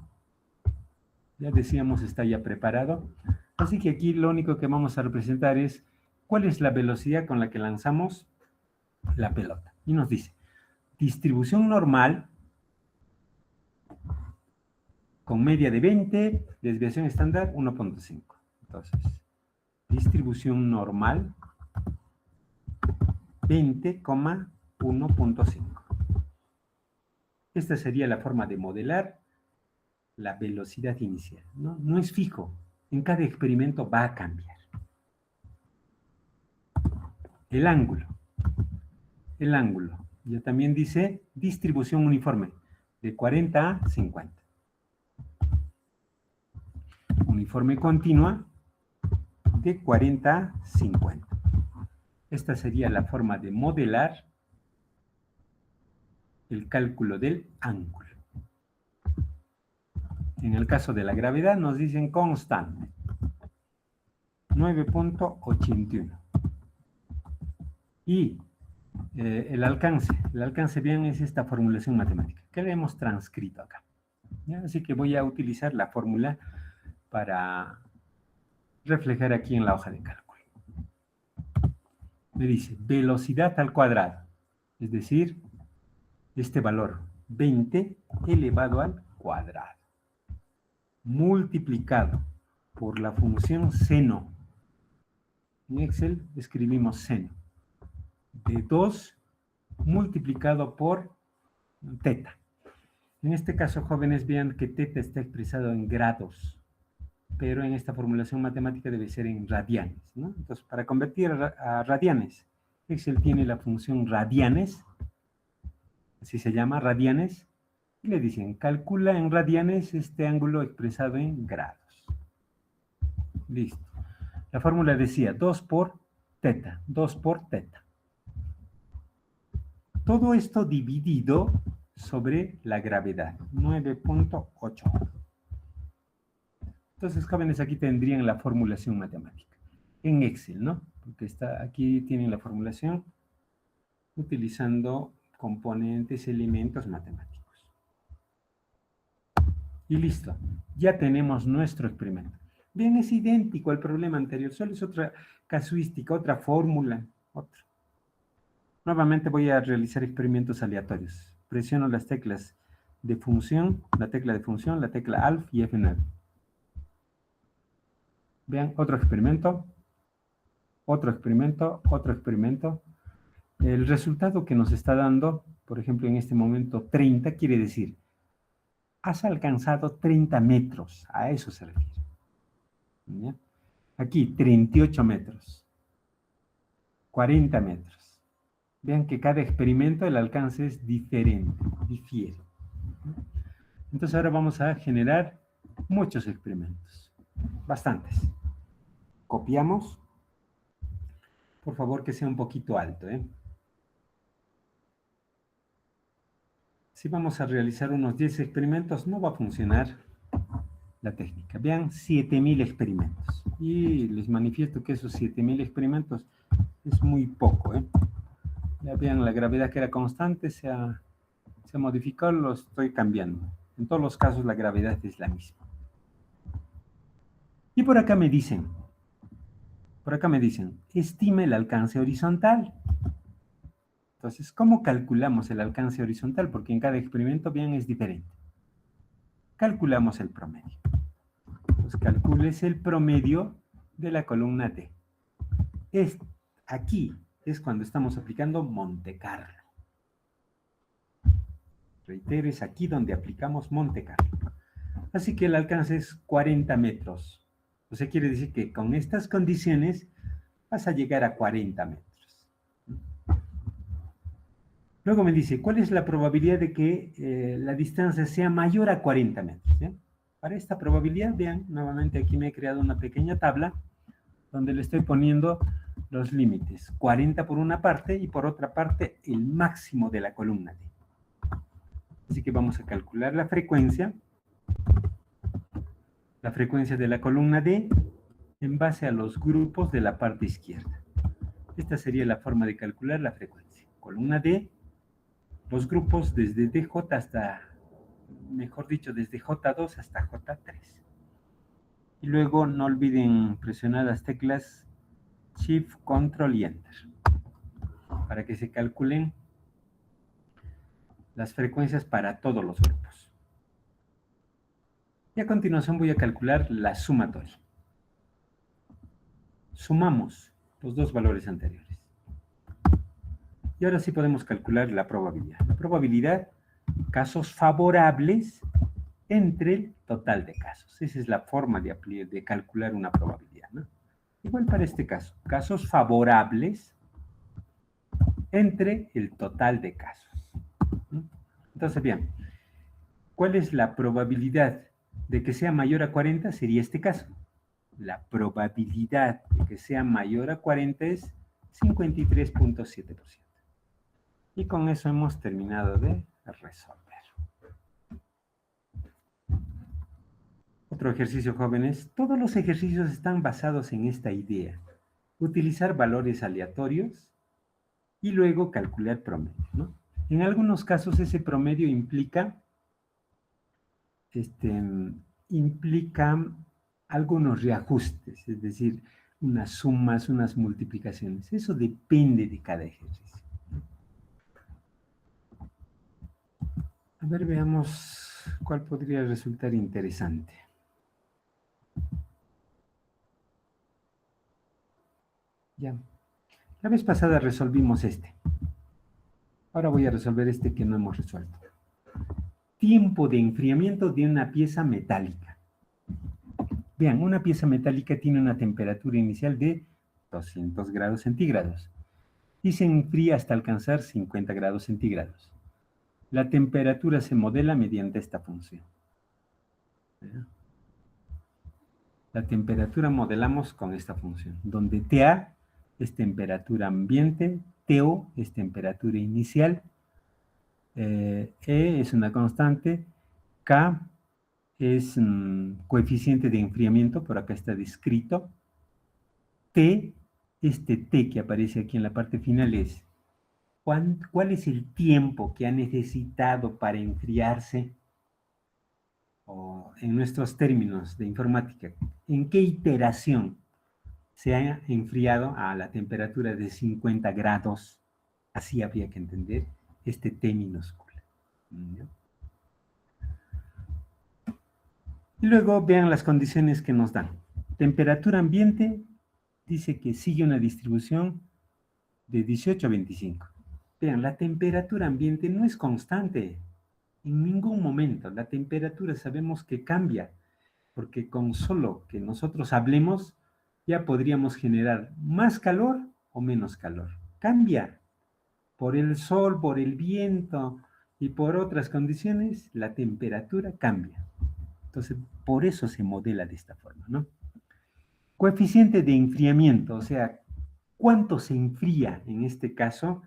Ya decíamos, está ya preparado. Así que aquí lo único que vamos a representar es cuál es la velocidad con la que lanzamos la pelota. Y nos dice, distribución normal con media de 20, desviación estándar 1.5. Entonces, distribución normal 20,1.5. Esta sería la forma de modelar la velocidad inicial. No es fijo. En cada experimento va a cambiar. El ángulo. El ángulo. Ya también dice distribución uniforme de 40 a 50. Uniforme continua de 40 a 50. Esta sería la forma de modelar el cálculo del ángulo. En el caso de la gravedad nos dicen constante, 9.81. Y el alcance bien es esta formulación matemática que le hemos transcrito acá. ¿Ya? Así que voy a utilizar la fórmula para reflejar aquí en la hoja de cálculo. Me dice velocidad al cuadrado, es decir, este valor 20 elevado al cuadrado, multiplicado por la función seno. En Excel escribimos seno de 2 multiplicado por θ. En este caso, jóvenes, vean que θ está expresado en grados, pero en esta formulación matemática debe ser en radianes, ¿no? Entonces, para convertir a radianes, Excel tiene la función radianes, así se llama, radianes, y le dicen, calcula en radianes este ángulo expresado en grados. Listo. La fórmula decía 2 por θ, 2 por θ. Todo esto dividido sobre la gravedad, 9.8. Entonces, jóvenes, aquí tendrían la formulación matemática. En Excel, ¿no? Porque aquí tienen la formulación utilizando componentes, elementos matemáticos. Y listo. Ya tenemos nuestro experimento. Bien, es idéntico al problema anterior, solo es otra casuística, otra fórmula, otra. Nuevamente voy a realizar experimentos aleatorios. Presiono las teclas de función, la tecla de función, la tecla Alt y F9. Vean, otro experimento, otro experimento, otro experimento. El resultado que nos está dando, por ejemplo, en este momento 30, quiere decir, has alcanzado 30 metros, a eso se refiere. ¿Ya? Aquí, 38 metros, 40 metros. Vean que cada experimento el alcance es diferente, difiere. Entonces ahora vamos a generar muchos experimentos, bastantes. Copiamos. Por favor, que sea un poquito alto, ¿eh? Si vamos a realizar unos 10 experimentos, no va a funcionar la técnica. Vean, 7000 experimentos. Y les manifiesto que esos 7000 experimentos es muy poco, ¿eh? Ya vean, la gravedad que era constante se ha modificado, lo estoy cambiando. En todos los casos la gravedad es la misma. Y por acá me dicen, estima el alcance horizontal. Entonces, ¿cómo calculamos el alcance horizontal? Porque en cada experimento, bien, es diferente. Calculamos el promedio. Entonces, calcules el promedio de la columna D. Aquí es cuando estamos aplicando Monte Carlo. Reitero, es aquí donde aplicamos Monte Carlo. Así que el alcance es 40 metros. O sea, quiere decir que con estas condiciones vas a llegar a 40 metros. Luego me dice, ¿cuál es la probabilidad de que la distancia sea mayor a 40 metros? ¿Sí? Para esta probabilidad, vean, nuevamente aquí me he creado una pequeña tabla donde le estoy poniendo los límites. 40 por una parte y por otra parte el máximo de la columna D. Así que vamos a calcular la frecuencia de la columna D en base a los grupos de la parte izquierda. Esta sería la forma de calcular la frecuencia. Columna D, los grupos desde DJ hasta, mejor dicho, desde J2 hasta J3. Y luego no olviden presionar las teclas Shift, Control y Enter para que se calculen las frecuencias para todos los grupos. Y a continuación voy a calcular la sumatoria. Sumamos los dos valores anteriores. Y ahora sí podemos calcular la probabilidad. La probabilidad, casos favorables entre el total de casos. Esa es la forma de calcular una probabilidad, ¿no? Igual para este caso, casos favorables entre el total de casos. Entonces, bien, ¿cuál es la probabilidad de que sea mayor a 40? Sería este caso. La probabilidad de que sea mayor a 40 es 53.7%. Y con eso hemos terminado de resolver. Otro ejercicio, jóvenes. Todos los ejercicios están basados en esta idea. Utilizar valores aleatorios y luego calcular promedio, ¿no? En algunos casos ese promedio implica algunos reajustes, es decir, unas sumas, unas multiplicaciones. Eso depende de cada ejercicio. A ver, veamos cuál podría resultar interesante. Ya. La vez pasada resolvimos este. Ahora voy a resolver este que no hemos resuelto. Tiempo de enfriamiento de una pieza metálica. Vean, una pieza metálica tiene una temperatura inicial de 200 grados centígrados y se enfría hasta alcanzar 50 grados centígrados. La temperatura se modela mediante esta función. La temperatura modelamos con esta función, donde TA es temperatura ambiente, TO es temperatura inicial, E es una constante, K es coeficiente de enfriamiento, por acá está descrito, T, este T que aparece aquí en la parte final es ¿cuál es el tiempo que ha necesitado para enfriarse? O en nuestros términos de informática, ¿en qué iteración se ha enfriado a la temperatura de 50 grados? Así habría que entender este T minúscula. ¿No? Y luego vean las condiciones que nos dan. Temperatura ambiente dice que sigue una distribución de 18 a 25. Vean, la temperatura ambiente no es constante. En ningún momento. La temperatura sabemos que cambia, porque con solo que nosotros hablemos, ya podríamos generar más calor o menos calor. Cambia por el sol, por el viento y por otras condiciones, la temperatura cambia. Entonces, por eso se modela de esta forma, ¿no? Coeficiente de enfriamiento, o sea, ¿cuánto se enfría en este caso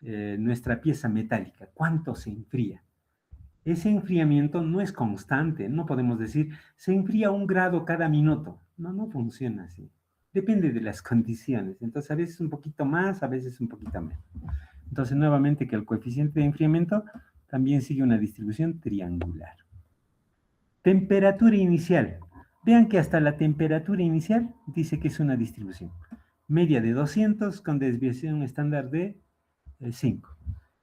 nuestra pieza metálica? ¿Cuánto se enfría? Ese enfriamiento no es constante, no podemos decir, se enfría 1 grado cada minuto. No, no funciona así. Depende de las condiciones. Entonces, a veces un poquito más, a veces un poquito menos. Entonces, nuevamente, que el coeficiente de enfriamiento también sigue una distribución triangular. Temperatura inicial. Vean que hasta la temperatura inicial dice que es una distribución. Media de 200 con desviación estándar de 5.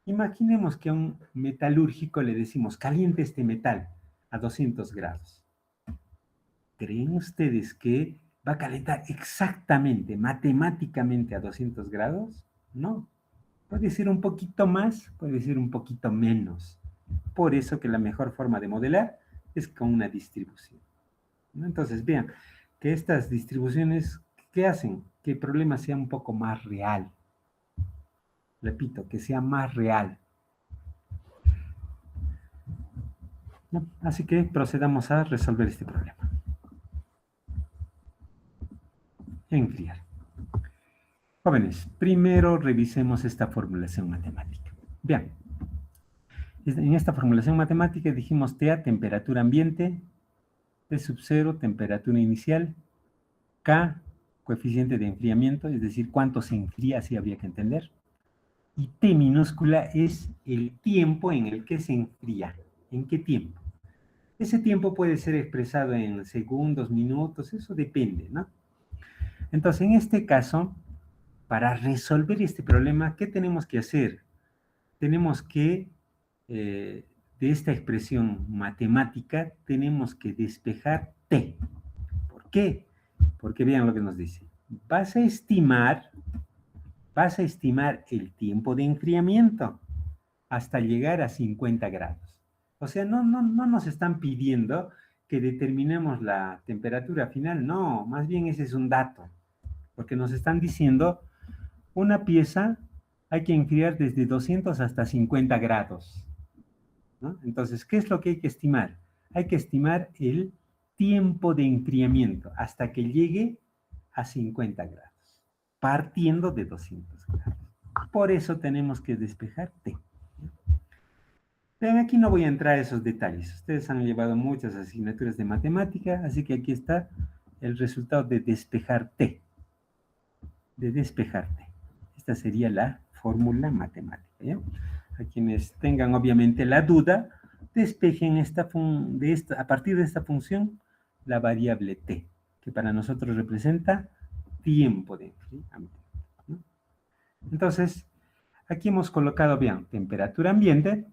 Imaginemos que a un metalúrgico le decimos, caliente este metal a 200 grados. ¿Creen ustedes que va a calentar exactamente, matemáticamente a 200 grados? No. Puede ser un poquito más, puede ser un poquito menos. Por eso que la mejor forma de modelar es con una distribución. ¿No? Entonces, vean que estas distribuciones, ¿qué hacen? Que el problema sea un poco más real. Repito, que sea más real. ¿No? Así que procedamos a resolver este problema. Enfriar. Jóvenes, primero revisemos esta formulación matemática. Vean, en esta formulación matemática dijimos TA, temperatura ambiente, T sub 0, temperatura inicial, K, coeficiente de enfriamiento, es decir, cuánto se enfría, así habría que entender, y T minúscula es el tiempo en el que se enfría. ¿En qué tiempo? Ese tiempo puede ser expresado en segundos, minutos, eso depende, ¿no? Entonces, en este caso, para resolver este problema, ¿qué tenemos que hacer? Tenemos que, de esta expresión matemática, tenemos que despejar T. ¿Por qué? Porque vean lo que nos dice. Vas a estimar el tiempo de enfriamiento hasta llegar a 50 grados. O sea, no nos están pidiendo que determinemos la temperatura final, no, más bien ese es un dato, porque nos están diciendo una pieza hay que enfriar desde 200 hasta 50 grados, ¿no? Entonces, ¿qué es lo que hay que estimar? Hay que estimar el tiempo de enfriamiento hasta que llegue a 50 grados, partiendo de 200 grados. Por eso tenemos que despejar T. Vean, aquí no voy a entrar a esos detalles. Ustedes han llevado muchas asignaturas de matemática, así que aquí está el resultado de despejar T. De despejar T. Esta sería la fórmula matemática, ¿ya? A quienes tengan obviamente la duda, despejen a partir de esta función la variable T, que para nosotros representa tiempo de enfriamiento, ¿no? Entonces, aquí hemos colocado bien temperatura ambiente,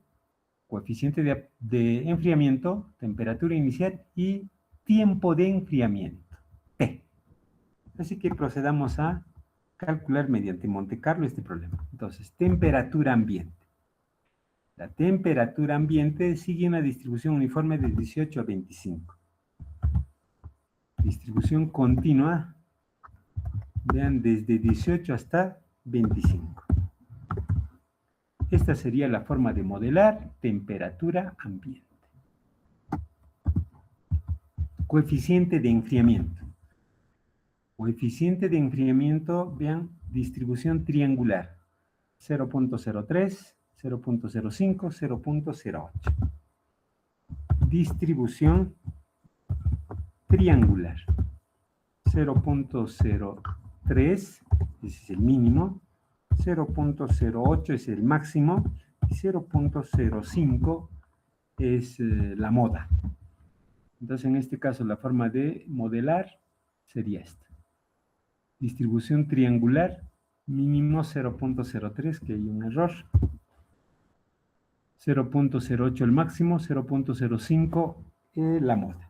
coeficiente de enfriamiento, temperatura inicial y tiempo de enfriamiento, T. Así que procedamos a calcular mediante Monte Carlo este problema. Entonces, temperatura ambiente. La temperatura ambiente sigue una distribución uniforme de 18 a 25. Distribución continua, vean, desde 18 hasta 25. Esta sería la forma de modelar temperatura ambiente. Coeficiente de enfriamiento. Coeficiente de enfriamiento, vean, distribución triangular. 0.03, 0.05, 0.08. Distribución triangular. 0.03, ese es el mínimo. 0.08 es el máximo. Y 0.05 es la moda. Entonces, en este caso, la forma de modelar sería esta. Distribución triangular, mínimo 0.03, que hay un error. 0.08 el máximo, 0.05 la moda.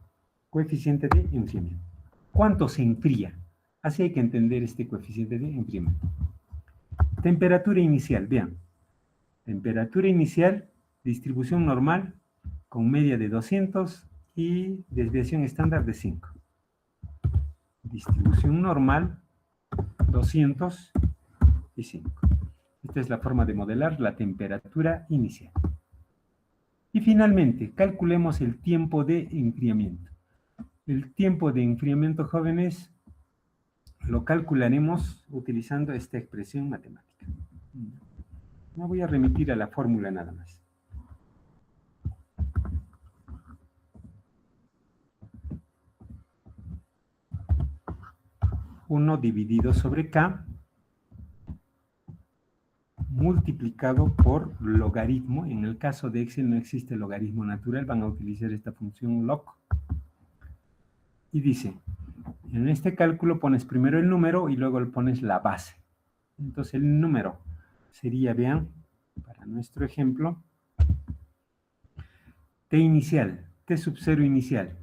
Coeficiente de enfriamiento. ¿Cuánto se enfría? Así hay que entender este coeficiente de enfriamiento. Temperatura inicial, vean. Temperatura inicial, distribución normal, con media de 200 y desviación estándar de 5. Distribución normal, 205. Esta es la forma de modelar la temperatura inicial. Y finalmente, calculemos el tiempo de enfriamiento. El tiempo de enfriamiento, jóvenes, lo calcularemos utilizando esta expresión matemática. Me voy a remitir a la fórmula nada más. Uno dividido sobre K multiplicado por logaritmo. En el caso de Excel no existe logaritmo natural, van a utilizar esta función log. Y dice, en este cálculo pones primero el número y luego le pones la base. Entonces el número sería, vean, para nuestro ejemplo, T inicial, T sub 0 inicial.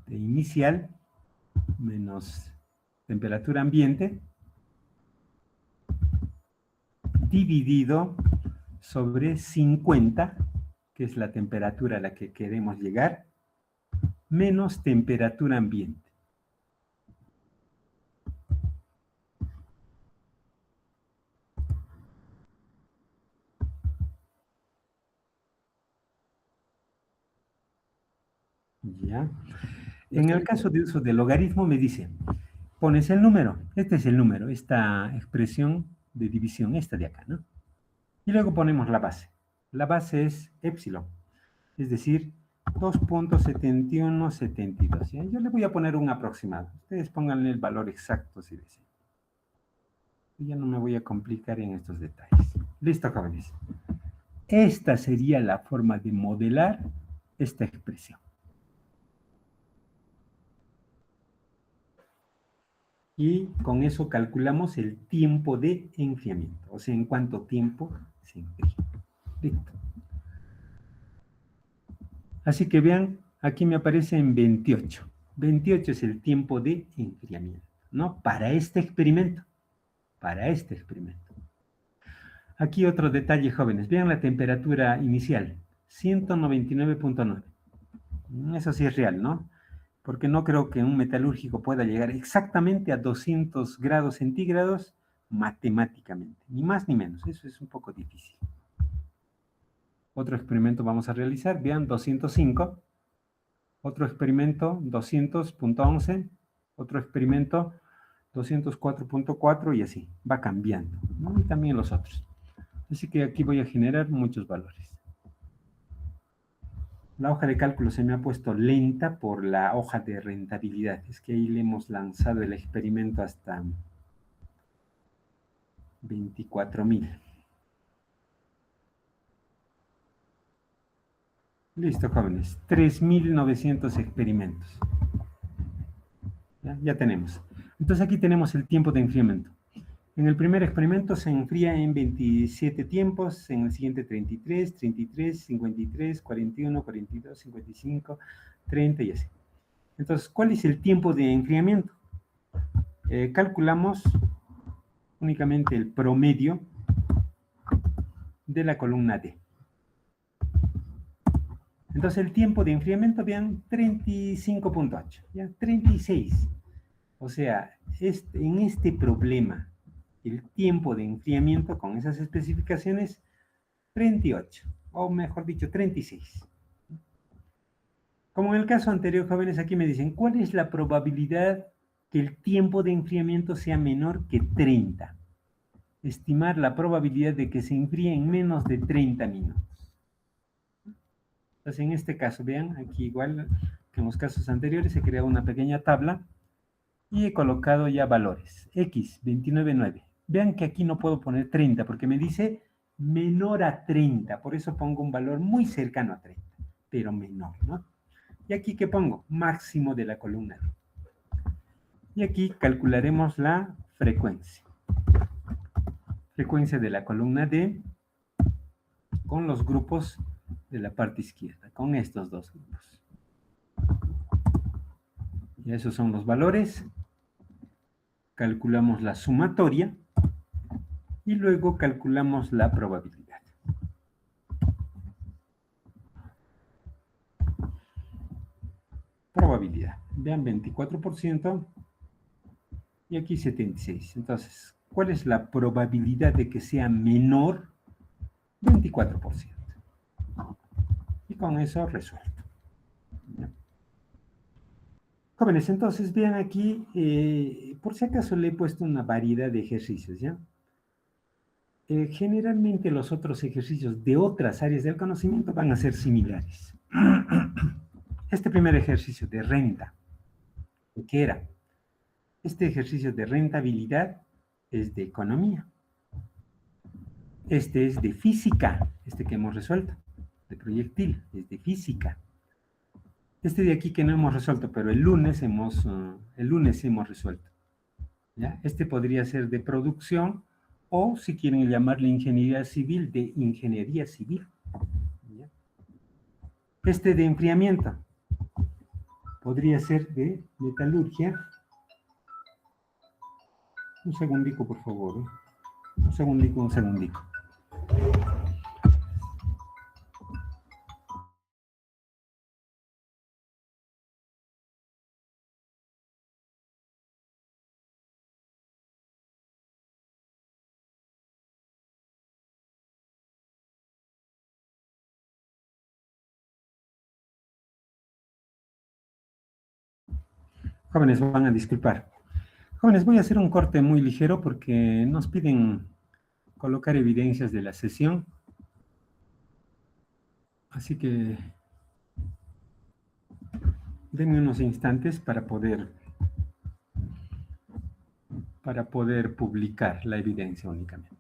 T inicial menos temperatura ambiente dividido sobre 50, que es la temperatura a la que queremos llegar, menos temperatura ambiente. ¿Ya? En el caso de uso del logaritmo me dice, pones el número, este es el número, esta expresión de división, esta de acá, ¿no? Y luego ponemos la base. La base es epsilon, es decir, 2.7172. ¿Ya? Yo le voy a poner un aproximado. Ustedes pónganle el valor exacto si desean. Ya no me voy a complicar en estos detalles. Listo, jóvenes. Esta sería la forma de modelar esta expresión. Y con eso calculamos el tiempo de enfriamiento, o sea, en cuánto tiempo se enfría. Listo. Así que vean, aquí me aparece en 28. 28 es el tiempo de enfriamiento, ¿no? Para este experimento. Para este experimento. Aquí otro detalle, jóvenes. Vean la temperatura inicial, 199.9. Eso sí es real, ¿no? Porque no creo que un metalúrgico pueda llegar exactamente a 200 grados centígrados matemáticamente. Ni más ni menos. Eso es un poco difícil. Otro experimento vamos a realizar. Vean, 205. Otro experimento, 200.11. Otro experimento, 204.4 y así. Va cambiando, ¿no? Y también los otros. Así que aquí voy a generar muchos valores. La hoja de cálculo se me ha puesto lenta por la hoja de rentabilidad. Es que ahí le hemos lanzado el experimento hasta 24,000. Listo, jóvenes. 3,900 experimentos. Ya tenemos. Entonces aquí tenemos el tiempo de enfriamiento. En el primer experimento se enfría en 27 tiempos, en el siguiente 33, 33, 53, 41, 42, 55, 30 y así. Entonces, ¿cuál es el tiempo de enfriamiento? Calculamos únicamente el promedio de la columna D. Entonces, el tiempo de enfriamiento, vean, 35.8, ¿ya? 36. O sea, en este problema, el tiempo de enfriamiento con esas especificaciones, 38, o mejor dicho, 36. Como en el caso anterior, jóvenes, aquí me dicen, ¿cuál es la probabilidad que el tiempo de enfriamiento sea menor que 30? Estimar la probabilidad de que se enfríe en menos de 30 minutos. Entonces, en este caso, vean, aquí igual que en los casos anteriores, se crea una pequeña tabla y he colocado ya valores. X, 29,9. Vean que aquí no puedo poner 30 porque me dice menor a 30. Por eso pongo un valor muy cercano a 30, pero menor, ¿no? Y aquí, ¿qué pongo? Máximo de la columna D. Y aquí calcularemos la frecuencia. Frecuencia de la columna D con los grupos de la parte izquierda, con estos dos grupos. Y esos son los valores. Calculamos la sumatoria y luego calculamos la probabilidad. Probabilidad. Vean, 24%, y aquí 76. Entonces, ¿cuál es la probabilidad de que sea menor? 24%. Y con eso resuelto. ¿Ya? Jóvenes, entonces vean aquí, por si acaso le he puesto una variedad de ejercicios, ¿ya? Generalmente los otros ejercicios de otras áreas del conocimiento van a ser similares. Este primer ejercicio de renta, ¿qué era? Este ejercicio de rentabilidad es de economía. Este es de física, este que hemos resuelto, de proyectil, es de física. Este de aquí que no hemos resuelto, pero el lunes hemos resuelto. ¿Ya? Este podría ser de producción o, si quieren llamarle ingeniería civil, de ingeniería civil. ¿Ya? Este de enfriamiento podría ser de metalurgia. Un segundico, por favor. Un segundico, un segundico. Jóvenes, van a disculpar. Jóvenes, voy a hacer un corte muy ligero porque nos piden colocar evidencias de la sesión. Así que denme unos instantes para poder publicar la evidencia únicamente.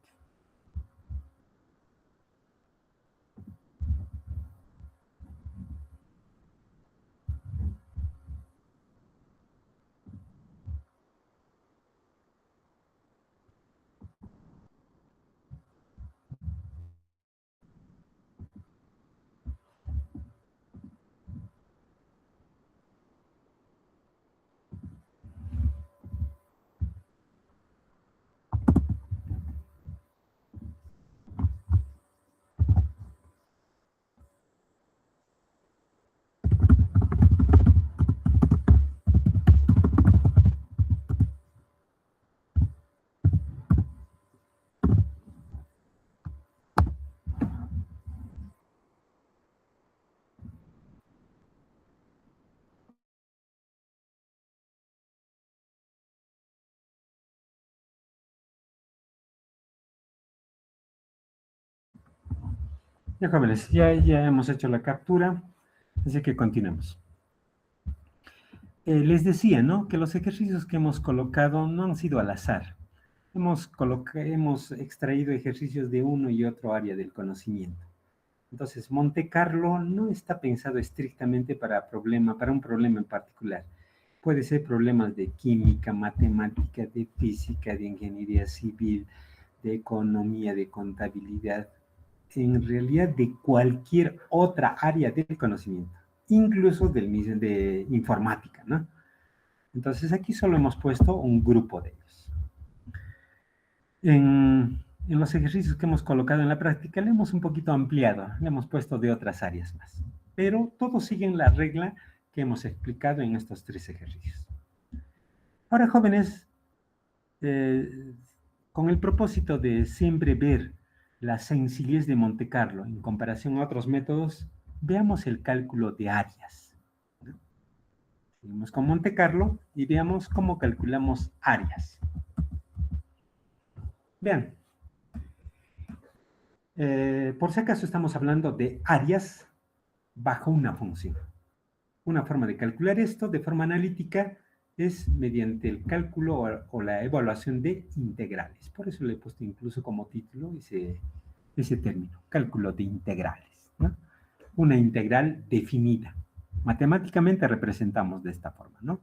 Ya, jóvenes, ya hemos hecho la captura, así que continuemos. Les decía, ¿no? Que los ejercicios que hemos colocado no han sido al azar. Hemos extraído ejercicios de uno y otro área del conocimiento. Entonces, Monte Carlo no está pensado estrictamente para un problema en particular. Puede ser problemas de química, matemática, de física, de ingeniería civil, de economía, de contabilidad, en realidad de cualquier otra área del conocimiento, incluso de informática, ¿no? Entonces aquí solo hemos puesto un grupo de ellos. En los ejercicios que hemos colocado en la práctica le hemos un poquito ampliado, le hemos puesto de otras áreas más, pero todos siguen la regla que hemos explicado en estos 3 ejercicios. Ahora, jóvenes, con el propósito de siempre ver la sencillez de Monte Carlo en comparación a otros métodos, veamos el cálculo de áreas. Seguimos con Monte Carlo y veamos cómo calculamos áreas. Vean, por si acaso estamos hablando de áreas bajo una función. Una forma de calcular esto de forma analítica es mediante el cálculo o la evaluación de integrales. Por eso le he puesto incluso como título ese término, cálculo de integrales, ¿no? Una integral definida. Matemáticamente representamos de esta forma, ¿no?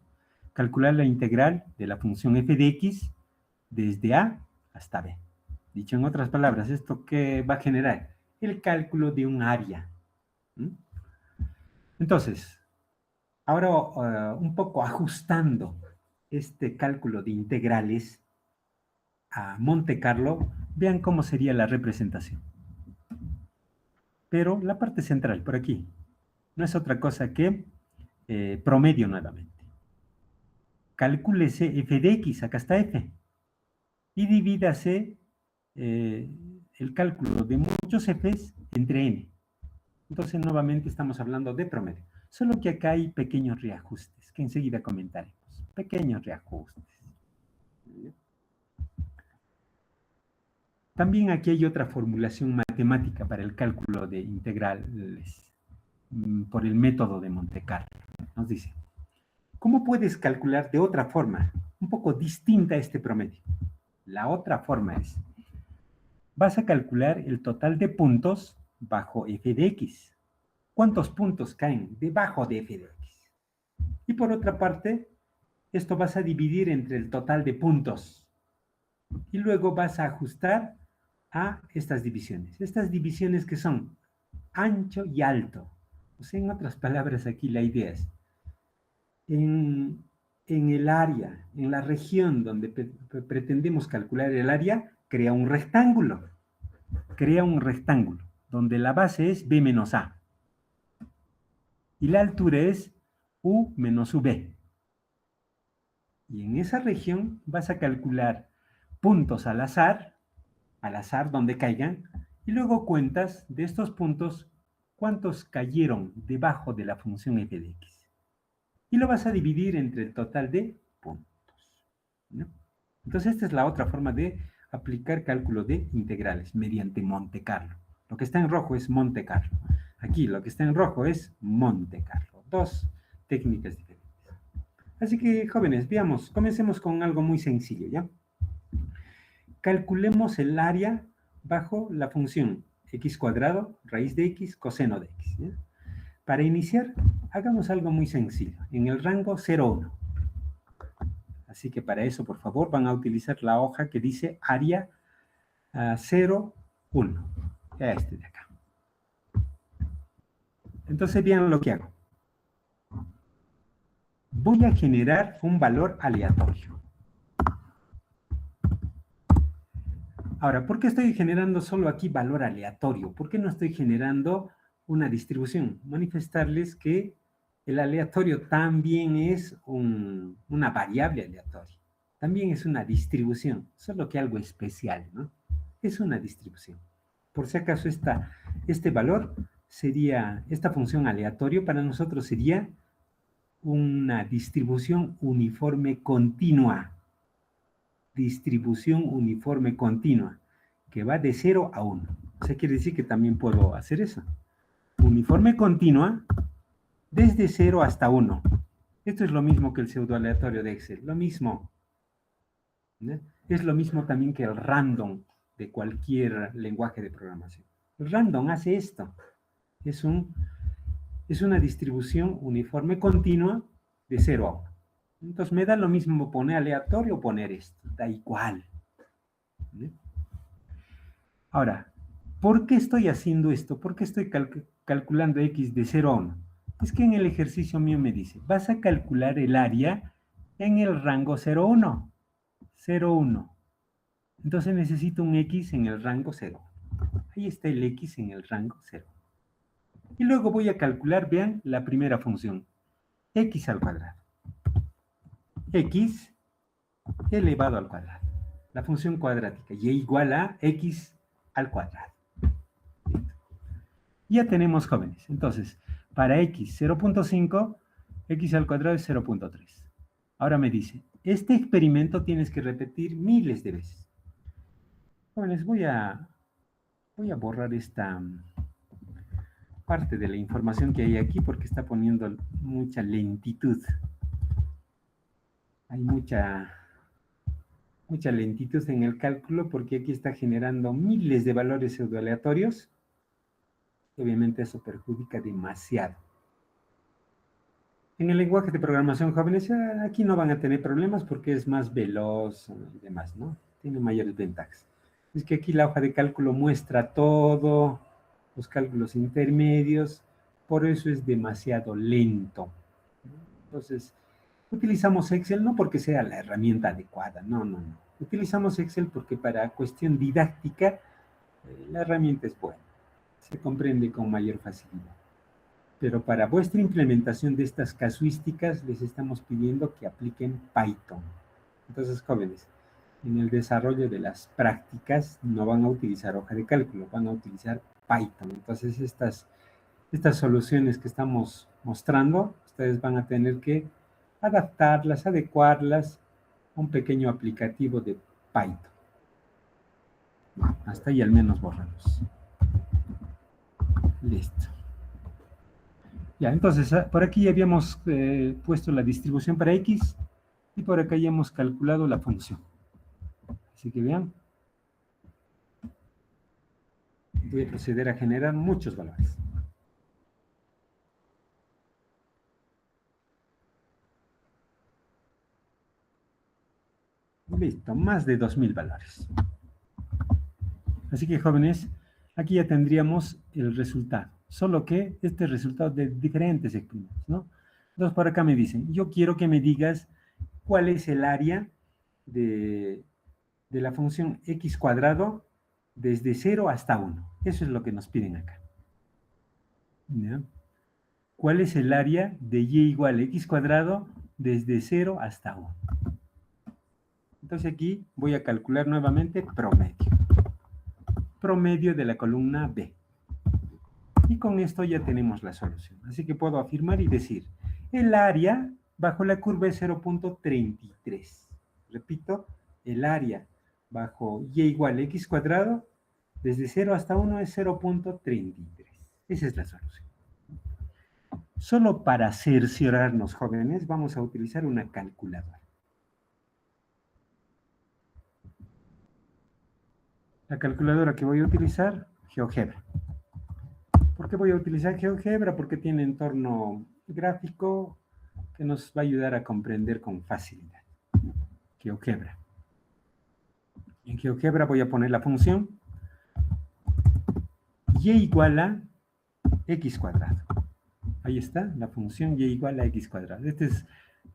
Calcular la integral de la función f de x desde a hasta b. Dicho en otras palabras, ¿esto qué va a generar? El cálculo de un área. ¿Mm? Entonces, ahora un poco ajustando este cálculo de integrales a Monte Carlo, vean cómo sería la representación. Pero la parte central, por aquí, no es otra cosa que promedio nuevamente. calcúlese f de x, acá está f, y divídase el cálculo de muchos f's entre n. Entonces, nuevamente estamos hablando de promedio. Solo que acá hay pequeños reajustes, que enseguida comentaremos. Pequeños reajustes. También aquí hay otra formulación matemática para el cálculo de integrales por el método de Monte Carlo. Nos dice, ¿cómo puedes calcular de otra forma, un poco distinta a este promedio? La otra forma es, vas a calcular el total de puntos bajo f de x. ¿Cuántos puntos caen debajo de f de x? Y por otra parte, esto vas a dividir entre el total de puntos. Y luego vas a ajustar a estas divisiones. Estas divisiones que son ancho y alto. O sea, en otras palabras, aquí la idea es, en el área, en la región donde pretendemos calcular el área, crea un rectángulo. Crea un rectángulo, donde la base es b menos a. Y la altura es u menos ub. Y en esa región vas a calcular puntos al azar donde caigan, y luego cuentas de estos puntos cuántos cayeron debajo de la función f de x. Y lo vas a dividir entre el total de puntos, ¿no? Entonces, esta es la otra forma de aplicar cálculo de integrales mediante Monte Carlo. Lo que está en rojo es Monte Carlo. Aquí lo que está en rojo es Monte Carlo. Dos técnicas diferentes. Así que, jóvenes, veamos, comencemos con algo muy sencillo, ¿ya? Calculemos el área bajo la función x cuadrado, raíz de x, coseno de x, ¿ya? Para iniciar, hagamos algo muy sencillo, en el rango 0, 1. Así que para eso, por favor, van a utilizar la hoja que dice área 0, 1. Este de acá. Entonces, vean lo que hago. Voy a generar un valor aleatorio. Ahora, ¿por qué estoy generando solo aquí valor aleatorio? ¿Por qué no estoy generando una distribución? Manifestarles que el aleatorio también es una variable aleatoria. También es una distribución, solo que algo especial, ¿no? Es una distribución. Por si acaso este valor sería, esta función aleatorio para nosotros sería una distribución uniforme continua. Distribución uniforme continua, que va de 0 a 1. O sea, quiere decir que también puedo hacer eso. Uniforme continua desde 0 hasta 1. Esto es lo mismo que el pseudoaleatorio de Excel, lo mismo. ¿No? Es lo mismo también que el random de cualquier lenguaje de programación. El random hace esto. Es una distribución uniforme continua de 0 a 1. Entonces me da lo mismo poner aleatorio o poner esto, da igual. ¿Sí? Ahora, ¿por qué estoy haciendo esto? ¿Por qué estoy calculando x de 0 a 1? Es que en el ejercicio mío me dice, vas a calcular el área en el rango 0, 1. 0, 1. Entonces necesito un x en el rango 0. Ahí está el x en el rango 0. Y luego voy a calcular, vean, la primera función, x al cuadrado. X elevado al cuadrado. La función cuadrática, y igual a x al cuadrado. Ya tenemos, jóvenes. Entonces, para x 0.5, x al cuadrado es 0.3. Ahora me dice, este experimento tienes que repetir miles de veces. Jóvenes, voy a borrar esta parte de la información que hay aquí porque está poniendo mucha lentitud. Hay mucha lentitud en el cálculo porque aquí está generando miles de valores pseudoaleatorios. Obviamente eso perjudica demasiado. En el lenguaje de programación, jóvenes, aquí no van a tener problemas porque es más veloz y demás, ¿no? Tiene mayores ventajas. Es que aquí la hoja de cálculo muestra todo, los cálculos intermedios, por eso es demasiado lento. Entonces, utilizamos Excel no porque sea la herramienta adecuada, no. Utilizamos Excel porque para cuestión didáctica la herramienta es buena, se comprende con mayor facilidad. Pero para vuestra implementación de estas casuísticas les estamos pidiendo que apliquen Python. Entonces, jóvenes, en el desarrollo de las prácticas no van a utilizar hoja de cálculo, van a utilizar Python. Entonces, estas soluciones que estamos mostrando, ustedes van a tener que adaptarlas, adecuarlas a un pequeño aplicativo de Python. Hasta ahí al menos borramos. Listo. Ya, entonces, por aquí ya habíamos puesto la distribución para X y por acá ya hemos calculado la función. Así que vean. Voy a proceder a generar muchos valores. Listo, más de 2000 valores. Así que, jóvenes, aquí ya tendríamos el resultado. Solo que este resultado de diferentes experimentos, ¿no? Entonces, por acá me dicen, yo quiero que me digas cuál es el área de la función x cuadrado desde 0 hasta 1. Eso es lo que nos piden acá. ¿Ya? ¿Cuál es el área de y igual a x cuadrado desde 0 hasta 1? Entonces aquí voy a calcular nuevamente promedio. Promedio de la columna B. Y con esto ya tenemos la solución. Así que puedo afirmar y decir, el área bajo la curva es 0.33. Repito, el área bajo y igual a x cuadrado desde 0 hasta 1 es 0.33. Esa es la solución. Solo para cerciorarnos, jóvenes, vamos a utilizar una calculadora. La calculadora que voy a utilizar, GeoGebra. ¿Por qué voy a utilizar GeoGebra? Porque tiene entorno gráfico que nos va a ayudar a comprender con facilidad. GeoGebra. En GeoGebra voy a poner la función y igual a x cuadrado. Ahí está, la función y igual a x cuadrado. Esta es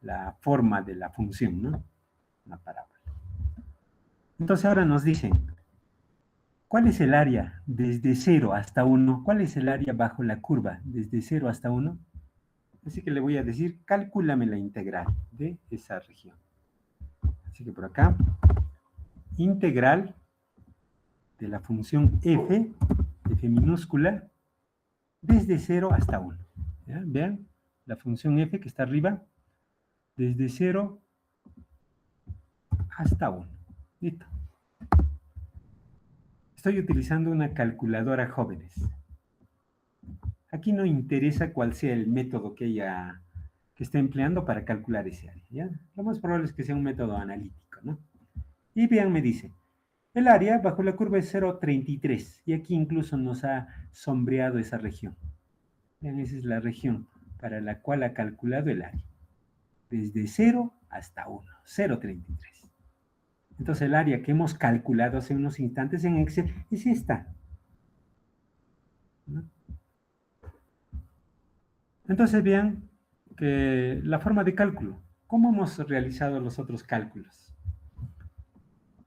la forma de la función, ¿no? Una parábola. Entonces ahora nos dicen, ¿cuál es el área desde 0 hasta 1? ¿Cuál es el área bajo la curva desde 0 hasta 1? Así que le voy a decir, calcúlame la integral de esa región. Así que por acá, integral de la función f, f minúscula, desde 0 hasta 1. ¿Ya? Vean, la función f que está arriba, desde 0 hasta 1. Listo. Estoy utilizando una calculadora, jóvenes. Aquí no interesa cuál sea el método que esté empleando para calcular ese área, ¿ya? Lo más probable es que sea un método analítico, ¿no? Y vean, me dice, el área bajo la curva es 0.33, y aquí incluso nos ha sombreado esa región. Vean, esa es la región para la cual ha calculado el área. Desde 0 hasta 1, 0.33. Entonces el área que hemos calculado hace unos instantes en Excel es esta, ¿no? Entonces vean que la forma de cálculo, ¿cómo hemos realizado los otros cálculos?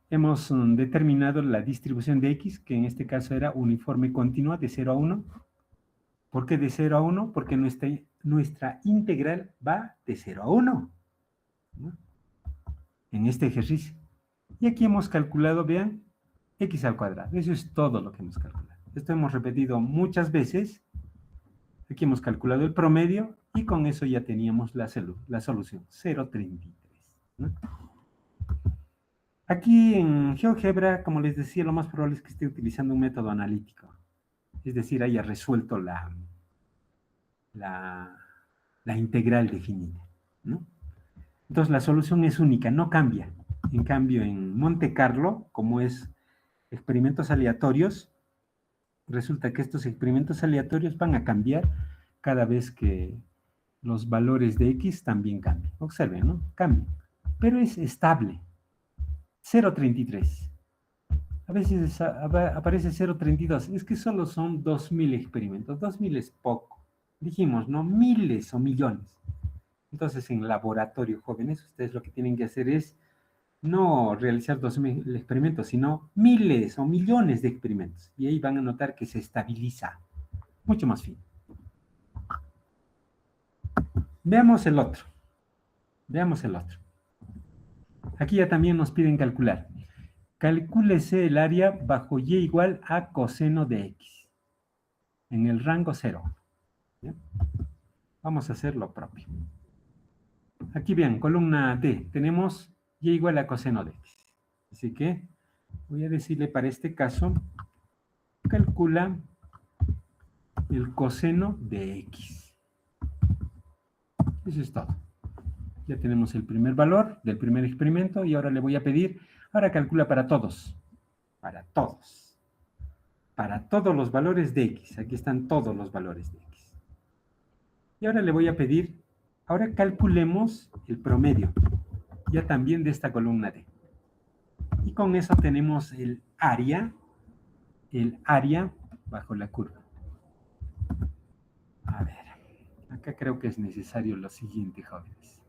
Hemos determinado la distribución de X, que en este caso era uniforme continua de 0 a 1. ¿Por qué de 0 a 1? Porque nuestra integral va de 0 a 1, ¿no? En este ejercicio. Y aquí hemos calculado, vean, X al cuadrado. Eso es todo lo que hemos calculado. Esto hemos repetido muchas veces. Aquí hemos calculado el promedio y con eso ya teníamos la solución, 0.33, ¿no? Aquí en GeoGebra, como les decía, lo más probable es que esté utilizando un método analítico. Es decir, haya resuelto la integral definida, ¿no? Entonces la solución es única, no cambia. En cambio, en Monte Carlo, como es experimentos aleatorios, resulta que estos experimentos aleatorios van a cambiar cada vez que los valores de X también cambian. Observen, ¿no? Cambian. Pero es estable. 0.33. A veces aparece 0.32. Es que solo son 2000 experimentos. 2000 es poco. Dijimos, ¿no? Miles o millones. Entonces, en laboratorio, jóvenes, ustedes lo que tienen que hacer es no realizar 2000 experimentos, sino miles o millones de experimentos. Y ahí van a notar que se estabiliza. Mucho más fino. Veamos el otro. Veamos el otro. Aquí ya también nos piden calcular. Calcúlese el área bajo y igual a coseno de x, en el rango 0. ¿Bien? Vamos a hacer lo propio. Aquí bien, columna D, tenemos y igual a coseno de x. Así que voy a decirle para este caso, calcula el coseno de x. Eso es todo. Ya tenemos el primer valor del primer experimento y ahora le voy a pedir, ahora calcula para todos. Para todos. Para todos los valores de x. Aquí están todos los valores de x. Y ahora le voy a pedir, ahora calculemos el promedio, ya también de esta columna D. Y con eso tenemos el área bajo la curva. A ver, acá creo que es necesario lo siguiente, jóvenes.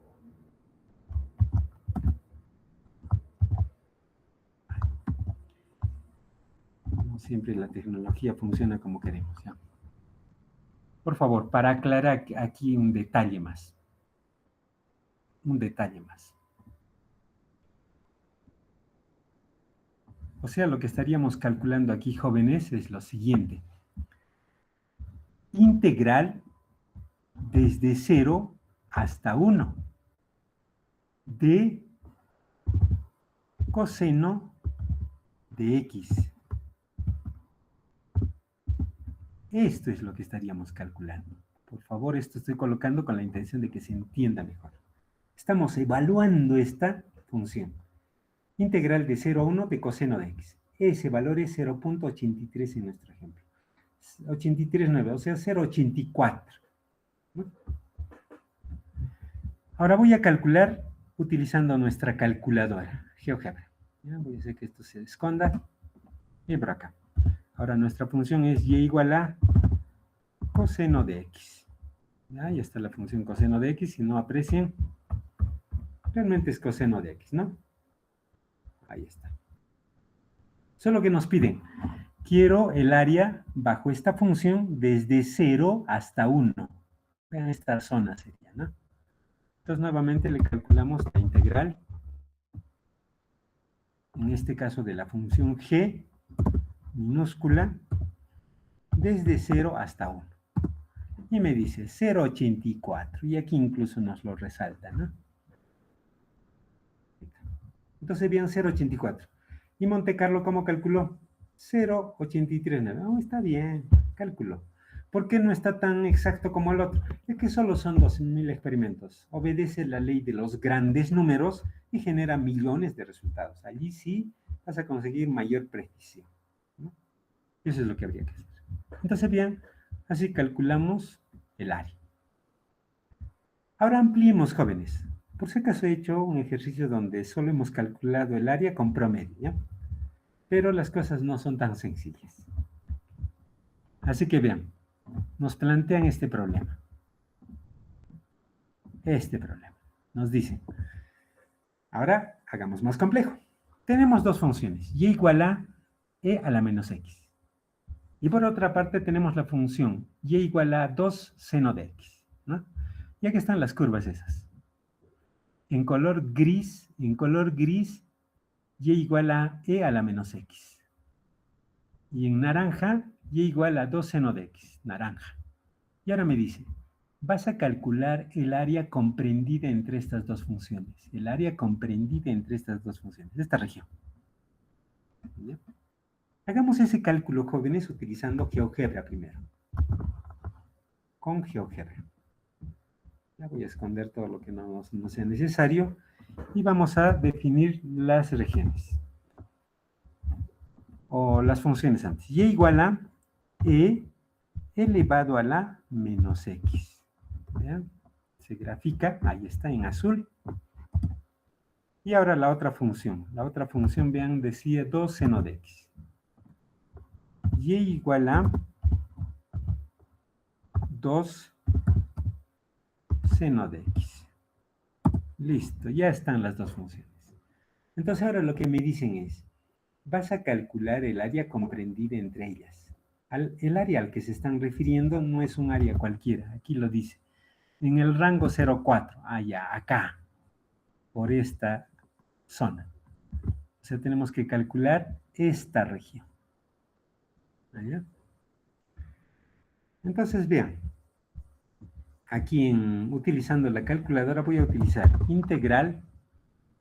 No siempre la tecnología funciona como queremos, ¿ya? Por favor, para aclarar aquí un detalle más. Un detalle más. O sea, lo que estaríamos calculando aquí, jóvenes, es lo siguiente. Integral desde 0 hasta 1 de coseno de x. Esto es lo que estaríamos calculando. Por favor, esto estoy colocando con la intención de que se entienda mejor. Estamos evaluando esta función. Integral de 0 a 1 de coseno de x. Ese valor es 0.83 en nuestro ejemplo. 83,9, o sea, 0.84. ¿No? Ahora voy a calcular utilizando nuestra calculadora, GeoGebra. ¿Ya? Voy a hacer que esto se esconda. Y por acá. Ahora nuestra función es y igual a coseno de x. ¿Ya? Ya está la función coseno de x. Si no aprecian, realmente es coseno de x, ¿no? Ahí está. Solo que nos piden, quiero el área bajo esta función desde 0 hasta 1. Vean esta zona sería, ¿no? Entonces nuevamente le calculamos la integral, en este caso de la función g minúscula, desde 0 hasta 1. Y me dice 0.84, y aquí incluso nos lo resalta, ¿no? Entonces vean 0.84. ¿Y Monte Carlo cómo calculó? 0.83. Oh, está bien, calculó. ¿Por qué no está tan exacto como el otro? Es que solo son 12.000 experimentos. Obedece la ley de los grandes números y genera millones de resultados. Allí sí vas a conseguir mayor precisión, ¿no? Eso es lo que habría que hacer. Entonces, bien, así calculamos el área. Ahora ampliemos, jóvenes. Por si acaso he hecho un ejercicio donde solo hemos calculado el área con promedio, ¿ya? Pero las cosas no son tan sencillas. Así que vean, nos plantean este problema. Este problema. Nos dicen, ahora hagamos más complejo. Tenemos dos funciones, y igual a e a la menos x. Y por otra parte tenemos la función y igual a 2 seno de x, ¿no? Y aquí están las curvas esas. En color gris, y igual a e a la menos x. Y en naranja, y igual a 2 seno de x, naranja. Y ahora me dice, vas a calcular el área comprendida entre estas dos funciones. El área comprendida entre estas dos funciones, esta región. ¿Ya? Hagamos ese cálculo, jóvenes, utilizando GeoGebra primero. Con GeoGebra. Ya voy a esconder todo lo que no sea necesario. Y vamos a definir las regiones. O las funciones antes. Y igual a e elevado a la menos x. ¿Vean? Se grafica, ahí está en azul. Y ahora la otra función. La otra función, vean, decía 2 seno de x. Y igual a 2 seno de x. Listo, ya están las dos funciones. Entonces ahora lo que me dicen es, vas a calcular el área comprendida entre ellas. El área al que se están refiriendo no es un área cualquiera, aquí lo dice. En el rango 0,4. Allá, acá. Por esta zona. O sea, tenemos que calcular esta región. ¿Allá? Entonces, vean. Aquí utilizando la calculadora voy a utilizar integral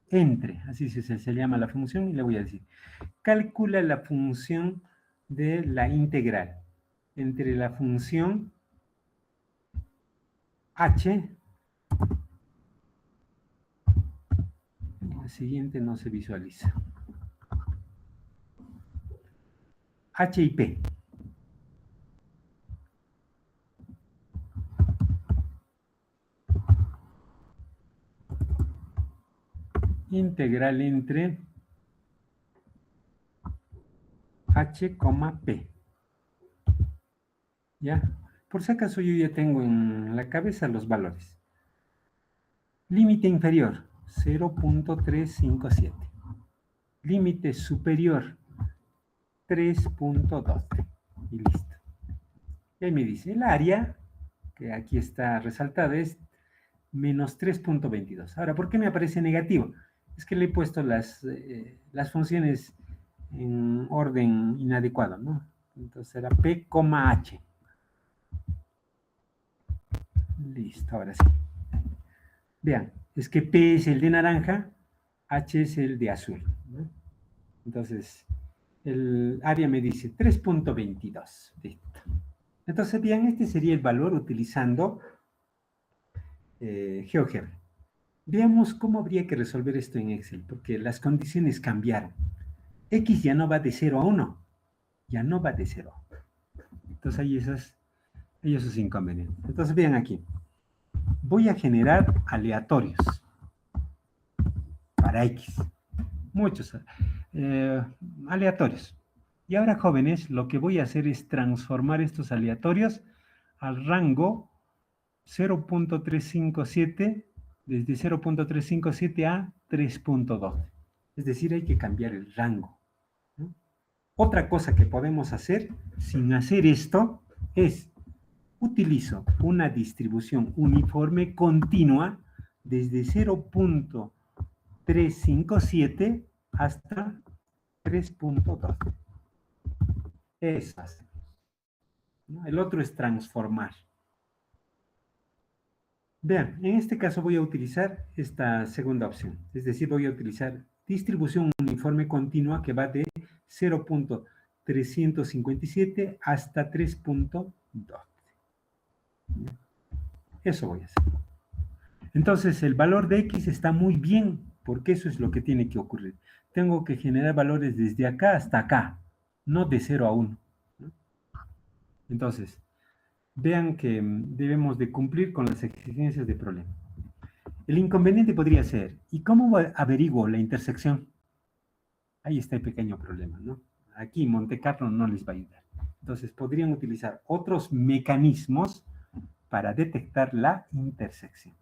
entre, así se llama la función, y le voy a decir, calcula la función de la integral entre la función h, la siguiente no se visualiza, h y p. Integral entre h, p. ¿Ya? Por si acaso yo ya tengo en la cabeza los valores. Límite inferior, 0.357. Límite superior, 3.12. Y listo. Y ahí me dice, el área, que aquí está resaltada, es menos 3.22. Ahora, ¿por qué me aparece negativo? Es que le he puesto las funciones en orden inadecuado, ¿no? Entonces será P, H. Listo, ahora sí. Vean, es que P es el de naranja, H es el de azul, ¿no? Entonces, el área me dice 3.22. Listo. Entonces, bien, este sería el valor utilizando GeoGebra. Veamos cómo habría que resolver esto en Excel, porque las condiciones cambiaron. X ya no va de 0 a 1, ya no va de 0 a 1. Entonces hay esos inconvenientes. Entonces vean aquí, voy a generar aleatorios para X, muchos aleatorios. Y ahora, jóvenes, lo que voy a hacer es transformar estos aleatorios al rango 0.357, desde 0.357 a 3.2. Es decir, hay que cambiar el rango, ¿no? Otra cosa que podemos hacer sin hacer esto es utilizo una distribución uniforme continua desde 0.357 hasta 3.2. Eso hace, ¿no? El otro es transformar. Vean, en este caso voy a utilizar esta segunda opción, es decir, voy a utilizar distribución uniforme continua que va de 0.357 hasta 3.2. Eso voy a hacer. Entonces, el valor de X está muy bien, porque eso es lo que tiene que ocurrir. Tengo que generar valores desde acá hasta acá, no de 0 a 1. Entonces, vean que debemos de cumplir con las exigencias del problema. El inconveniente podría ser, ¿y cómo averiguo la intersección? Ahí está el pequeño problema, ¿no? Aquí Monte Carlo no les va a ayudar. Entonces, podrían utilizar otros mecanismos para detectar la intersección.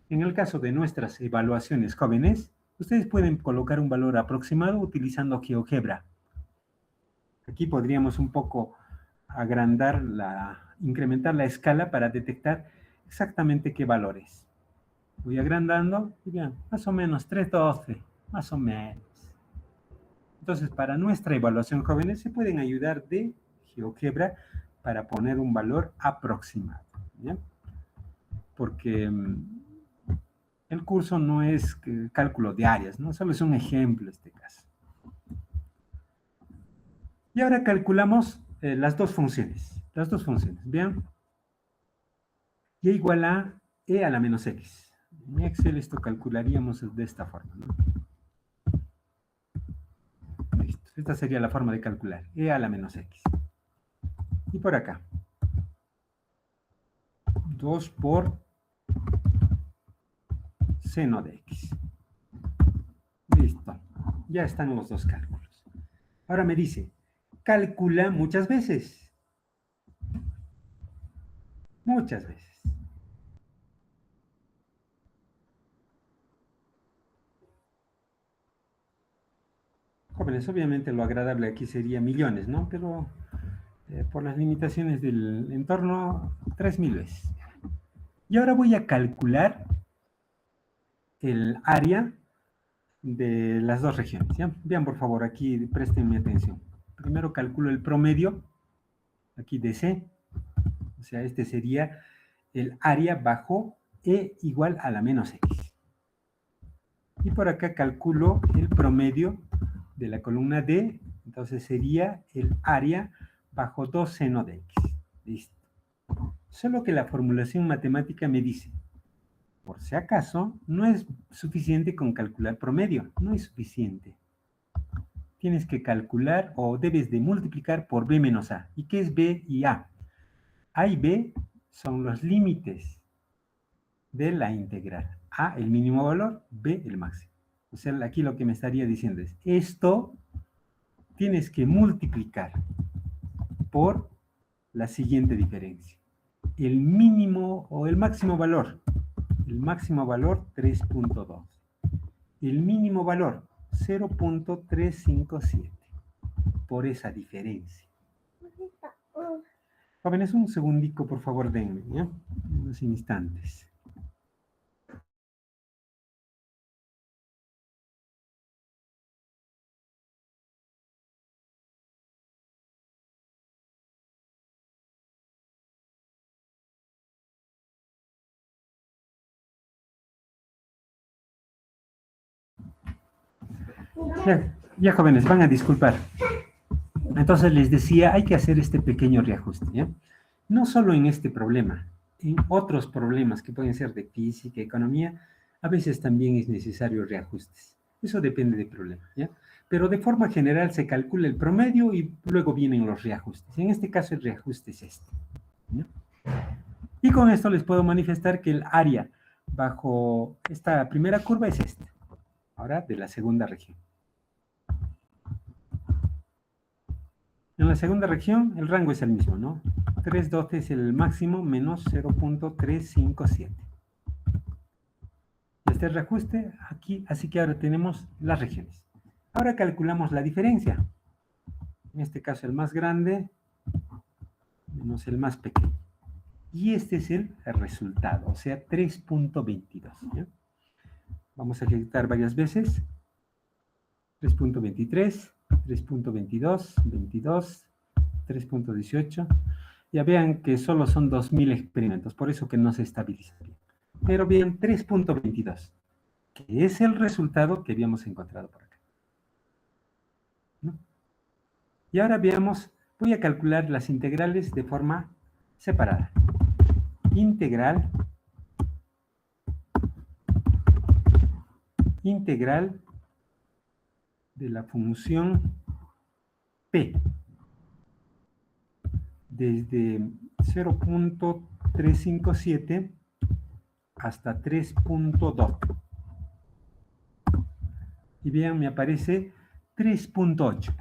En el caso de nuestras evaluaciones jóvenes, ustedes pueden colocar un valor aproximado utilizando GeoGebra. Aquí podríamos un poco incrementar la escala para detectar exactamente qué valores. Voy agrandando y vean, más o menos 3.12, más o menos. Entonces, para nuestra evaluación jóvenes se pueden ayudar de GeoGebra para poner un valor aproximado, ¿ya? Porque el curso no es cálculo de áreas, ¿no? Solo es un ejemplo este caso. Y ahora calculamos las dos funciones. ¿Vean? Y igual a e a la menos x. En Excel esto calcularíamos de esta forma, ¿no? Listo. Esta sería la forma de calcular. E a la menos x. Y por acá. 2 por seno de x. Listo. Ya están los dos cálculos. Ahora me dice, calcula muchas veces. Muchas veces. Jóvenes, obviamente lo agradable aquí sería millones, ¿no? Pero por las limitaciones del entorno, 3.000 veces. Y ahora voy a calcular el área de las dos regiones, ¿ya? Vean, por favor, aquí prestenme atención. Primero calculo el promedio, aquí de C, o sea, este sería el área bajo E igual a la menos X. Y por acá calculo el promedio de la columna D, entonces sería el área bajo 2 seno de X. Listo. Solo que la formulación matemática me dice, por si acaso, no es suficiente con calcular promedio, no es suficiente. Tienes que calcular o debes de multiplicar por B menos A. ¿Y qué es B y A? A y B son los límites de la integral. A, el mínimo valor, B, el máximo. O sea, aquí lo que me estaría diciendo es, esto tienes que multiplicar por la siguiente diferencia. El mínimo o el máximo valor 3.2. El mínimo valor 0.357 por esa diferencia. Jóvenes, un segundico, por favor, denme, ¿ya? Unos instantes. Ya, jóvenes, van a disculpar. Entonces les decía, hay que hacer este pequeño reajuste, ¿ya? No solo en este problema, en otros problemas que pueden ser de física, economía, a veces también es necesario reajustes. Eso depende del problema, ¿ya? Pero de forma general se calcula el promedio y luego vienen los reajustes. En este caso el reajuste es este, ¿ya? Y con esto les puedo manifestar que el área bajo esta primera curva es esta. Ahora de la segunda región. En la segunda región el rango es el mismo, ¿no? 3.12 es el máximo menos 0.357. Este reajuste aquí, así que ahora tenemos las regiones. Ahora calculamos la diferencia. En este caso el más grande menos el más pequeño. Y este es el resultado, o sea, 3.22. Vamos a ejecutar varias veces. 3.23, 3.22, 22, 3.18. Ya vean que solo son 2.000 experimentos, por eso que no se estabiliza bien. Pero bien, 3.22, que es el resultado que habíamos encontrado por acá, ¿no? Y ahora veamos, voy a calcular las integrales de forma separada. Integral de la función P desde 0.357 hasta 3.2. Y vean, me aparece 3.8.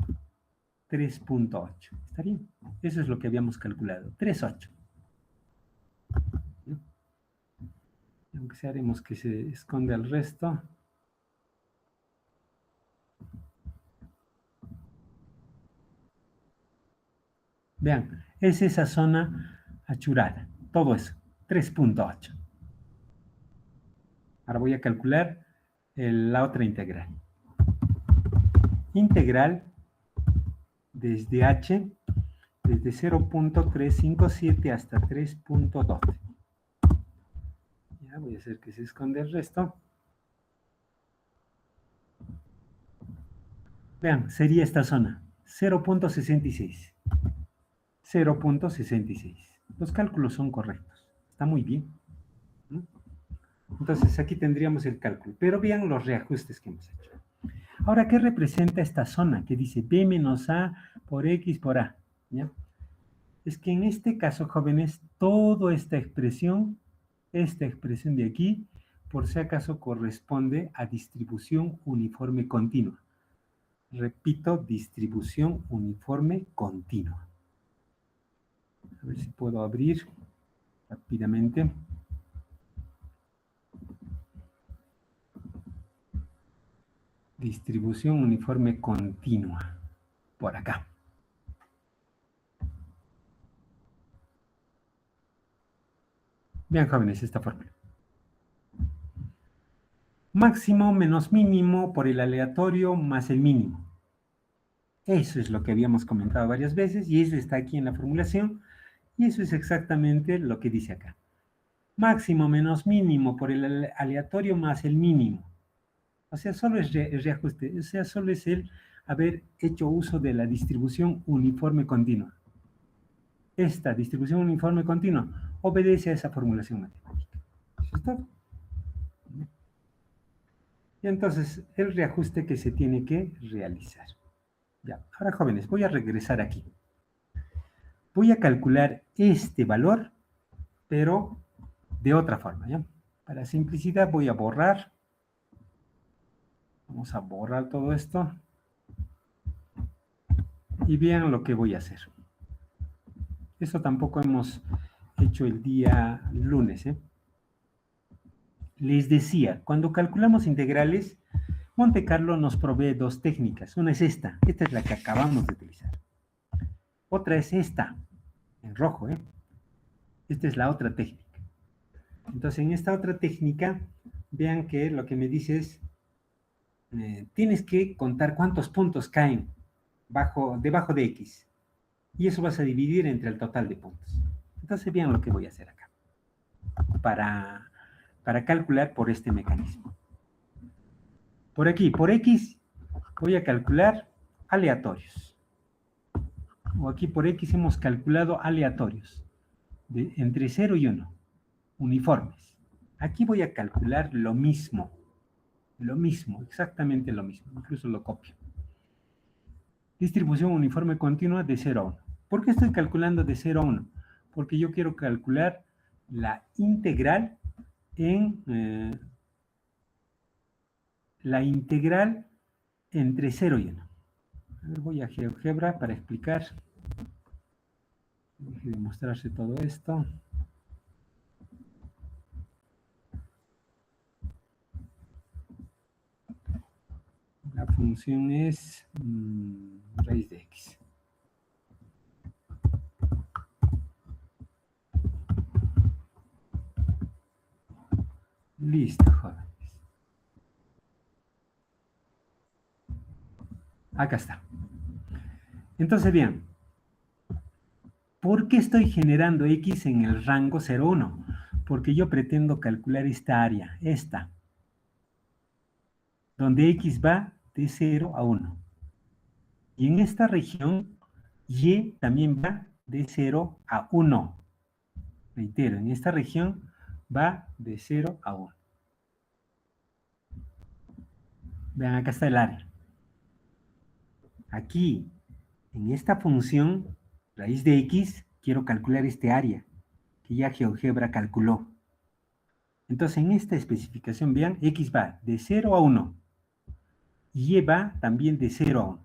3.8. ¿Está bien? Eso es lo que habíamos calculado. 3.8. Aunque sea, haremos que se esconda el resto. Vean, es esa zona achurada. Todo eso. 3.8. Ahora voy a calcular la otra integral. Integral desde h, desde 0.357 hasta 3.12. Ya voy a hacer que se esconda el resto. Vean, sería esta zona, 0.66. 0.66. Los cálculos son correctos. Está muy bien, ¿no? Entonces aquí tendríamos el cálculo. Pero vean los reajustes que hemos hecho. Ahora, ¿qué representa esta zona que dice B menos A por X por A? ¿Ya? Es que en este caso, jóvenes, toda esta expresión de aquí, por si acaso corresponde a distribución uniforme continua. Repito, distribución uniforme continua. A ver si puedo abrir rápidamente. Distribución uniforme continua. Por acá. Vean, jóvenes, esta fórmula. Máximo menos mínimo por el aleatorio más el mínimo. Eso es lo que habíamos comentado varias veces y eso está aquí en la formulación y eso es exactamente lo que dice acá. Máximo menos mínimo por el aleatorio más el mínimo. O sea, solo es el reajuste, o sea, solo es el haber hecho uso de la distribución uniforme continua. Esta distribución uniforme continua obedece a esa formulación matemática. Eso es todo. Y entonces, el reajuste que se tiene que realizar. Ya, ahora jóvenes, voy a regresar aquí. Voy a calcular este valor, pero de otra forma, ¿ya? Para simplicidad voy a borrar. Vamos a borrar todo esto. Y vean lo que voy a hacer. Eso tampoco hemos hecho el día lunes, ¿eh? Les decía, cuando calculamos integrales, Monte Carlo nos provee dos técnicas. Una es esta es la que acabamos de utilizar. Otra es esta, en rojo, ¿eh? Esta es la otra técnica. Entonces, en esta otra técnica, vean que lo que me dice es, tienes que contar cuántos puntos caen debajo de X. Y eso vas a dividir entre el total de puntos. Entonces, vean lo que voy a hacer acá. Para calcular por este mecanismo. Por aquí, por X, voy a calcular aleatorios. O aquí por X hemos calculado aleatorios. Entre 0 y 1. Uniformes. Aquí voy a calcular lo mismo. Lo mismo, exactamente lo mismo. Incluso lo copio. Distribución uniforme continua de 0 a 1. ¿Por qué estoy calculando de 0 a 1? Porque yo quiero calcular la integral entre 0 y 1. A ver, voy a GeoGebra para explicar. Deje de mostrarse todo esto. La función es raíz de X. Listo, jóvenes. Acá está. Entonces, bien, ¿por qué estoy generando X en el rango 0,1? Porque yo pretendo calcular esta área, esta, donde X va de 0 a 1. Y en esta región, Y también va de 0 a 1. Reitero, en esta región va de 0 a 1. Vean, acá está el área. Aquí, en esta función, raíz de X, quiero calcular este área, que ya GeoGebra calculó. Entonces, en esta especificación, vean, X va de 0 a 1. Y va también de 0 a 1.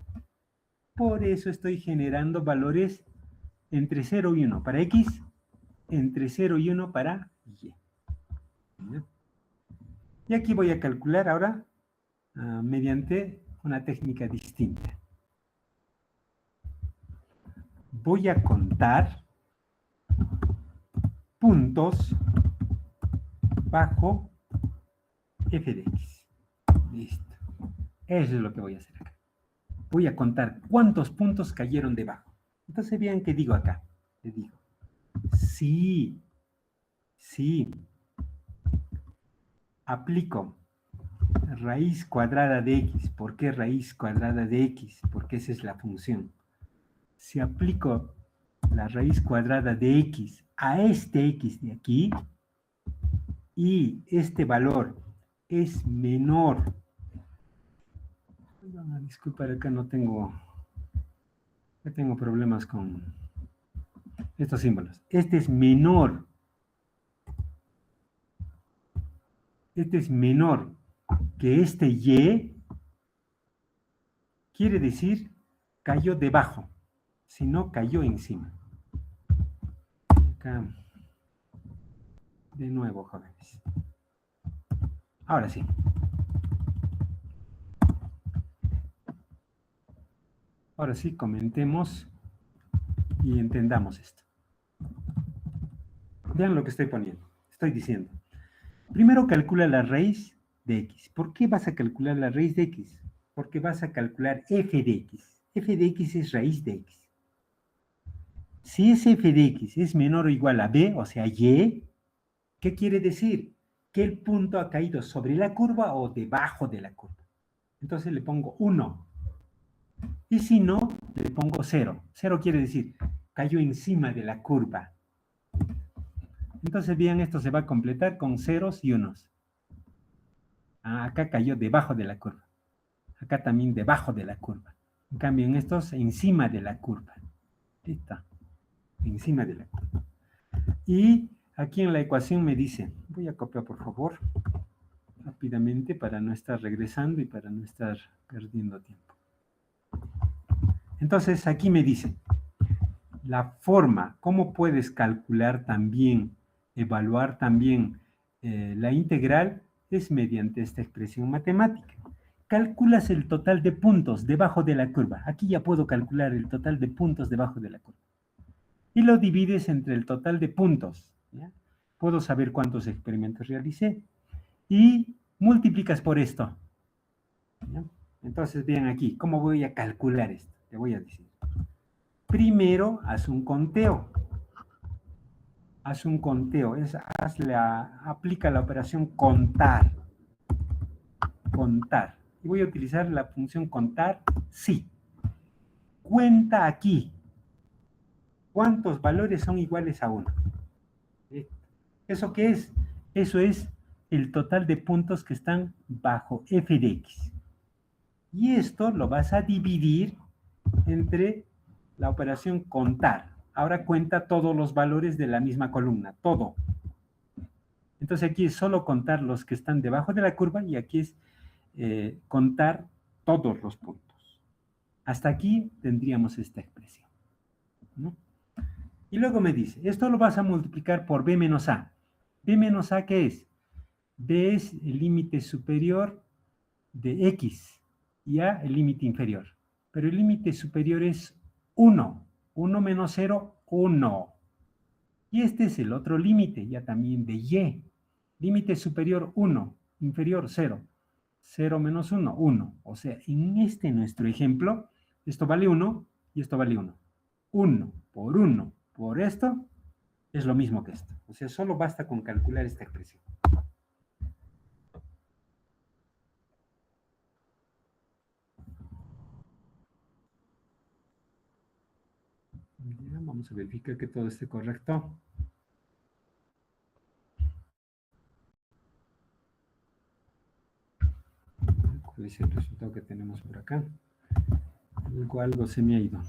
Por eso estoy generando valores entre 0 y 1 para X, entre 0 y 1 para Y. Y aquí voy a calcular ahora mediante una técnica distinta. Voy a contar puntos bajo f de x. Listo. Eso es lo que voy a hacer acá. Voy a contar cuántos puntos cayeron debajo. Entonces vean qué digo acá. Le digo, sí, aplico raíz cuadrada de x. ¿Por qué raíz cuadrada de x? Porque esa es la función. Si aplico la raíz cuadrada de x a este x de aquí y este valor es menor. Disculpa, acá no tengo problemas con estos símbolos. Este es menor que este y, quiere decir cayó debajo, si no cayó encima. Acá, de nuevo, jóvenes. Ahora sí. Ahora sí, comentemos y entendamos esto. Vean lo que estoy poniendo. estoy diciendo. Primero calcula la raíz de x. ¿Por qué vas a calcular la raíz de x? Porque vas a calcular f de x. F de x es raíz de x. Si ese f de x es menor o igual a b, o sea, y, ¿qué quiere decir? Que el punto ha caído sobre la curva o debajo de la curva. Entonces le pongo 1. Y si no, le pongo 0. 0 quiere decir, cayó encima de la curva. Entonces, bien, esto se va a completar con ceros y unos. Acá cayó debajo de la curva. Acá también debajo de la curva. En cambio, en estos, encima de la curva. Listo. Encima de la curva. Y aquí en la ecuación me dice, voy a copiar por favor, rápidamente para no estar regresando y para no estar perdiendo tiempo. Entonces, aquí me dice, la forma, cómo puedes calcular también, evaluar también la integral, es mediante esta expresión matemática. Calculas el total de puntos debajo de la curva. Aquí ya puedo calcular el total de puntos debajo de la curva. Y lo divides entre el total de puntos. ¿Ya? Puedo saber cuántos experimentos realicé. Y multiplicas por esto. ¿Ya? Entonces, vean aquí, ¿cómo voy a calcular esto? Te voy a decir. Primero, haz un conteo. Haz un conteo. Aplica la operación contar. Contar. Y voy a utilizar la función contar, sí. Cuenta aquí. ¿Cuántos valores son iguales a 1? ¿Eso qué es? Eso es el total de puntos que están bajo f de x. Y esto lo vas a dividir entre la operación contar. Ahora cuenta todos los valores de la misma columna, todo. Entonces aquí es solo contar los que están debajo de la curva y aquí es contar todos los puntos. Hasta aquí tendríamos esta expresión, ¿no? Y luego me dice, esto lo vas a multiplicar por b menos a. ¿B menos a qué es? B es el límite superior de x y a el límite inferior. Pero el límite superior es 1. 1 menos 0, 1. Y este es el otro límite, ya también de y. Límite superior 1, inferior 0. 0 menos 1, 1. O sea, en este nuestro ejemplo, esto vale 1 y esto vale 1. 1 por esto es lo mismo que esto. O sea, solo basta con calcular esta expresión. Ya, vamos a verificar que todo esté correcto. ¿Cuál es el resultado que tenemos por acá? Algo se me ha ido.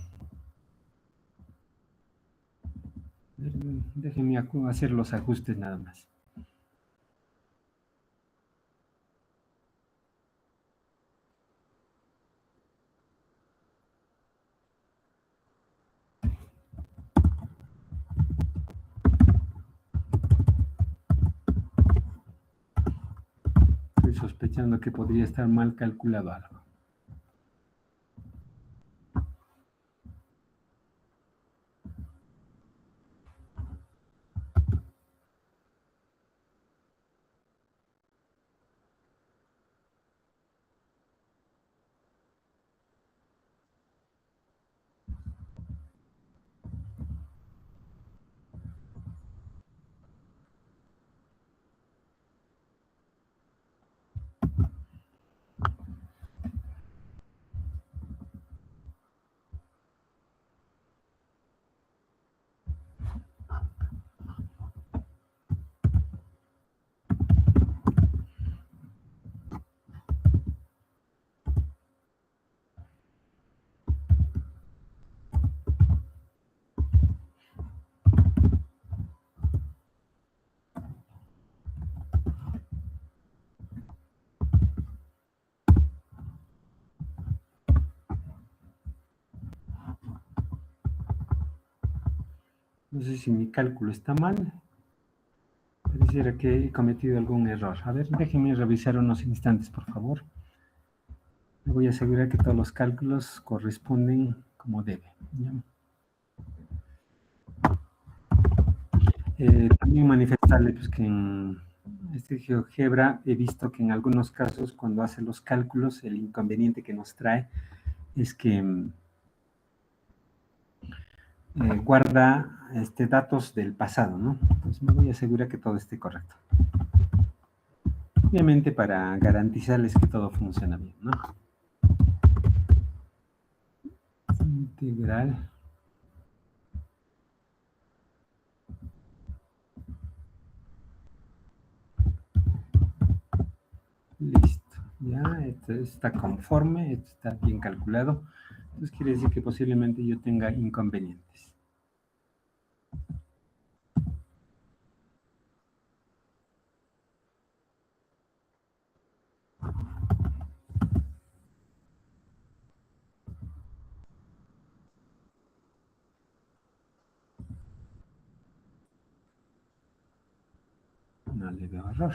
Déjenme hacer los ajustes nada más. Estoy sospechando que podría estar mal calculado algo. No sé si mi cálculo está mal. Pareciera que he cometido algún error. A ver, déjenme revisar unos instantes, por favor. Me voy a asegurar que todos los cálculos corresponden como debe. ¿Ya? También manifestarle pues, que en este GeoGebra he visto que en algunos casos cuando hace los cálculos el inconveniente que nos trae es que guarda datos del pasado, ¿no? Entonces me voy a asegurar que todo esté correcto. Obviamente para garantizarles que todo funciona bien, ¿no? Integral. Listo. Ya, esto está conforme, esto está bien calculado. Entonces quiere decir que posiblemente yo tenga inconvenientes. No le veo error.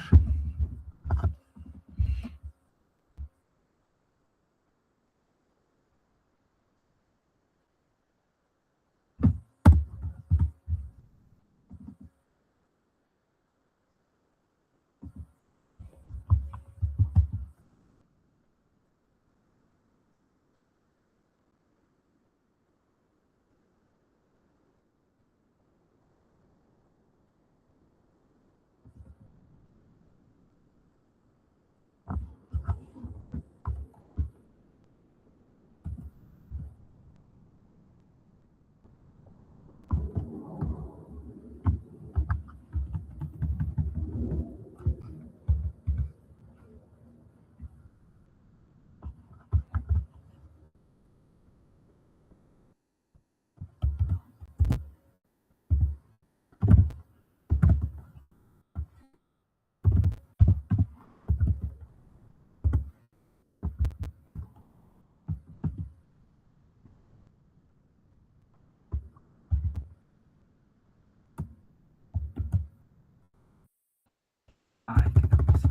Ay, qué cosa.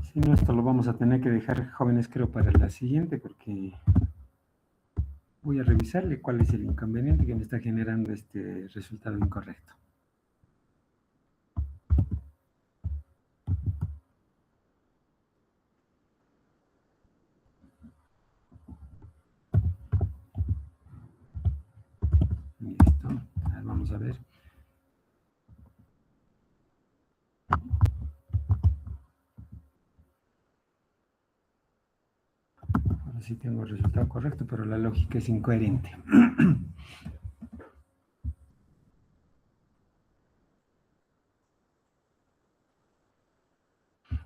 Si no, esto lo vamos a tener que dejar, jóvenes, creo, para la siguiente, porque voy a revisarle cuál es el inconveniente que me está generando este resultado incorrecto. Listo. A ver, vamos a ver. Ahora sí tengo el resultado correcto, pero la lógica es incoherente.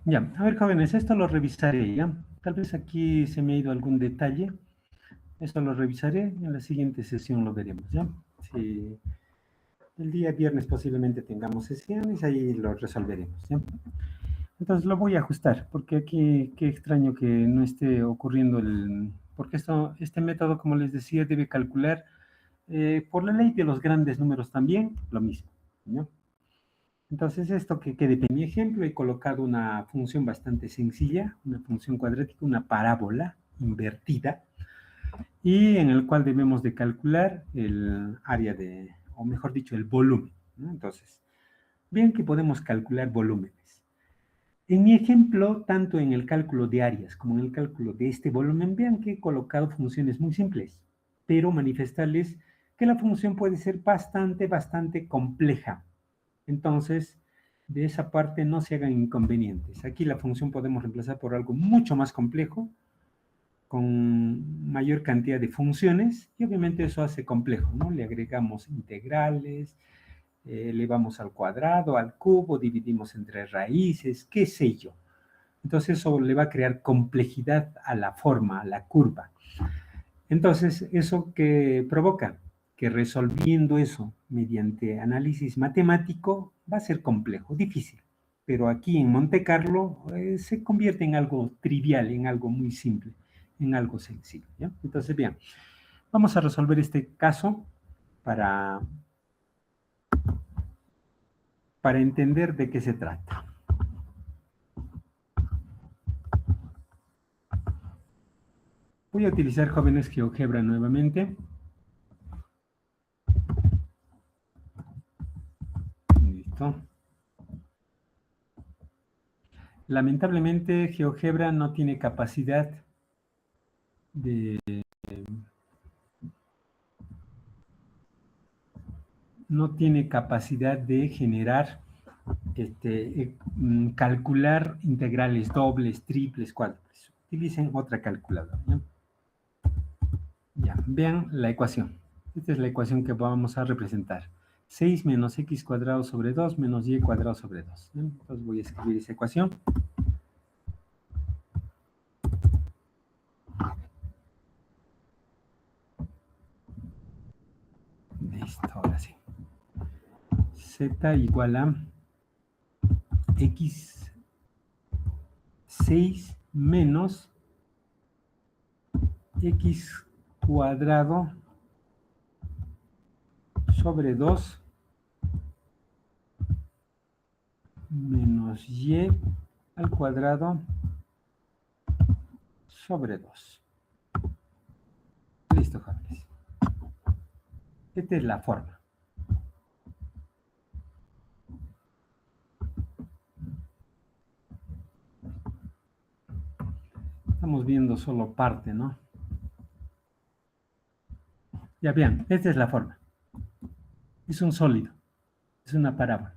Ya, a ver, jóvenes, esto lo revisaré, ¿ya? Tal vez aquí se me ha ido algún detalle. Esto lo revisaré, en la siguiente sesión lo veremos, ¿ya? Si el día viernes posiblemente tengamos sesiones, ahí lo resolveremos, ¿ya? Entonces lo voy a ajustar, porque aquí qué extraño que no esté ocurriendo porque este método, como les decía, debe calcular por la ley de los grandes números también, lo mismo, ¿no? Entonces, esto que quede en mi ejemplo, he colocado una función bastante sencilla, una función cuadrática, una parábola invertida, y en el cual debemos de calcular el área o mejor dicho, el volumen, ¿no? Entonces, bien que podemos calcular volúmenes. En mi ejemplo, tanto en el cálculo de áreas como en el cálculo de este volumen, vean que he colocado funciones muy simples, pero manifestarles que la función puede ser bastante compleja. Entonces, de esa parte no se hagan inconvenientes. Aquí la función podemos reemplazar por algo mucho más complejo, con mayor cantidad de funciones, y obviamente eso hace complejo, ¿no? Le agregamos integrales, elevamos al cuadrado, al cubo, dividimos entre raíces, qué sé yo. Entonces eso le va a crear complejidad a la forma, a la curva. Entonces, ¿eso qué provoca? Que resolviendo eso mediante análisis matemático va a ser complejo, difícil. Pero aquí en Monte Carlo se convierte en algo trivial, en algo muy simple, en algo sencillo, ¿ya? Entonces, bien, vamos a resolver este caso para, para entender de qué se trata. Voy a utilizar jóvenes GeoGebra nuevamente. Listo. Lamentablemente, GeoGebra no tiene capacidad de... no tiene capacidad de generar, calcular integrales dobles, triples, cuádruples. Utilicen otra calculadora, ¿no? Ya, vean la ecuación. Esta es la ecuación que vamos a representar. 6 menos x cuadrado sobre 2 menos y cuadrado sobre 2. ¿No? Entonces voy a escribir esa ecuación. Listo, ahora sí. Z igual a x 6 menos x cuadrado sobre 2 menos y al cuadrado sobre 2. Listo, jóvenes. Esta es la forma. Estamos viendo solo parte, ¿no? Ya vean, esta es la forma. Es un sólido. Es una parábola.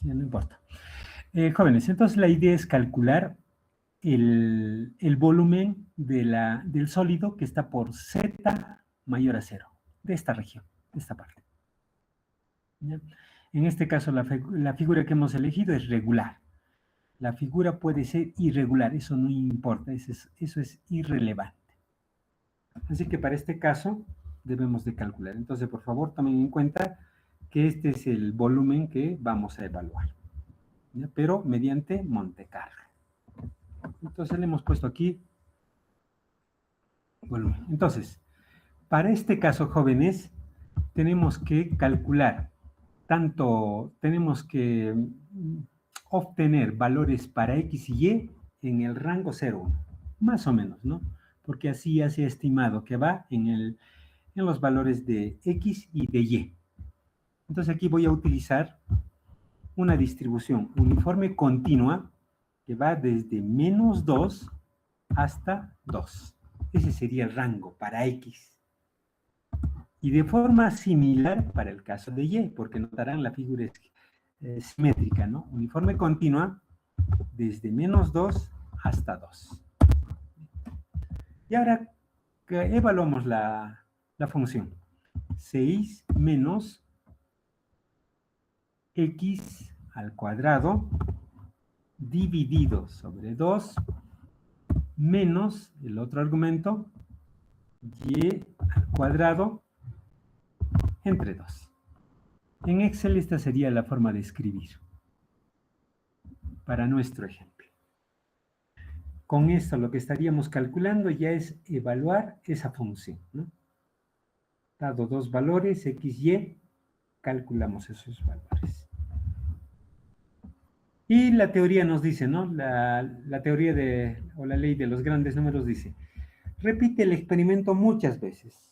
Ya no importa. Jóvenes, entonces la idea es calcular el volumen del sólido que está por Z mayor a 0, de esta región, de esta parte. ¿Ya? En este caso, la figura que hemos elegido es regular. La figura puede ser irregular, eso no importa, eso es irrelevante. Así que para este caso debemos de calcular. Entonces, por favor, tomen en cuenta que este es el volumen que vamos a evaluar, ¿ya? Pero mediante Monte Carlo. Entonces le hemos puesto aquí volumen. Entonces, para este caso, jóvenes, tenemos que calcular tenemos que obtener valores para X y Y en el rango 0, 1, más o menos, ¿no? Porque así ya se ha estimado que va en los valores de X y de Y. Entonces aquí voy a utilizar una distribución uniforme continua que va desde menos 2 hasta 2. Ese sería el rango para X. Y de forma similar para el caso de Y, porque notarán la figura es simétrica, ¿no? Uniforme continua desde menos 2 hasta 2. Y ahora evaluamos la función. 6 menos x al cuadrado dividido sobre 2 menos el otro argumento y al cuadrado entre 2. En Excel esta sería la forma de escribir para nuestro ejemplo. Con esto lo que estaríamos calculando ya es evaluar esa función, ¿no? Dado dos valores, x, y, calculamos esos valores. Y la teoría nos dice, ¿no? La teoría o la ley de los grandes números dice, repite el experimento muchas veces.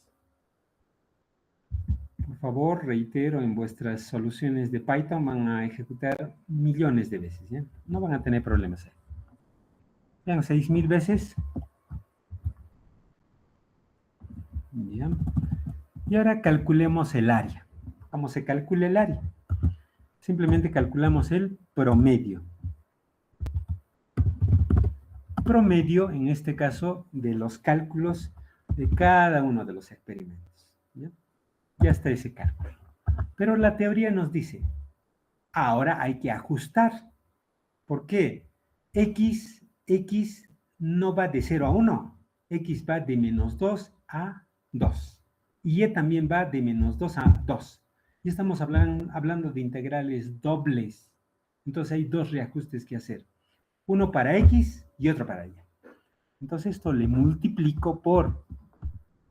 Por favor, reitero, en vuestras soluciones de Python van a ejecutar millones de veces, ¿ya? No van a tener problemas ahí. Vean, 6,000 veces. ¿Ya? Y ahora calculemos el área. ¿Cómo se calcula el área? Simplemente calculamos el promedio. Promedio, en este caso, de los cálculos de cada uno de los experimentos. ¿Ya? Ya está ese cálculo. Pero la teoría nos dice, ahora hay que ajustar. ¿Por qué? X no va de 0 a 1. X va de menos 2 a 2. Y Y también va de menos 2 a 2. Y estamos hablando de integrales dobles. Entonces hay dos reajustes que hacer. Uno para X y otro para Y. Entonces esto le multiplico por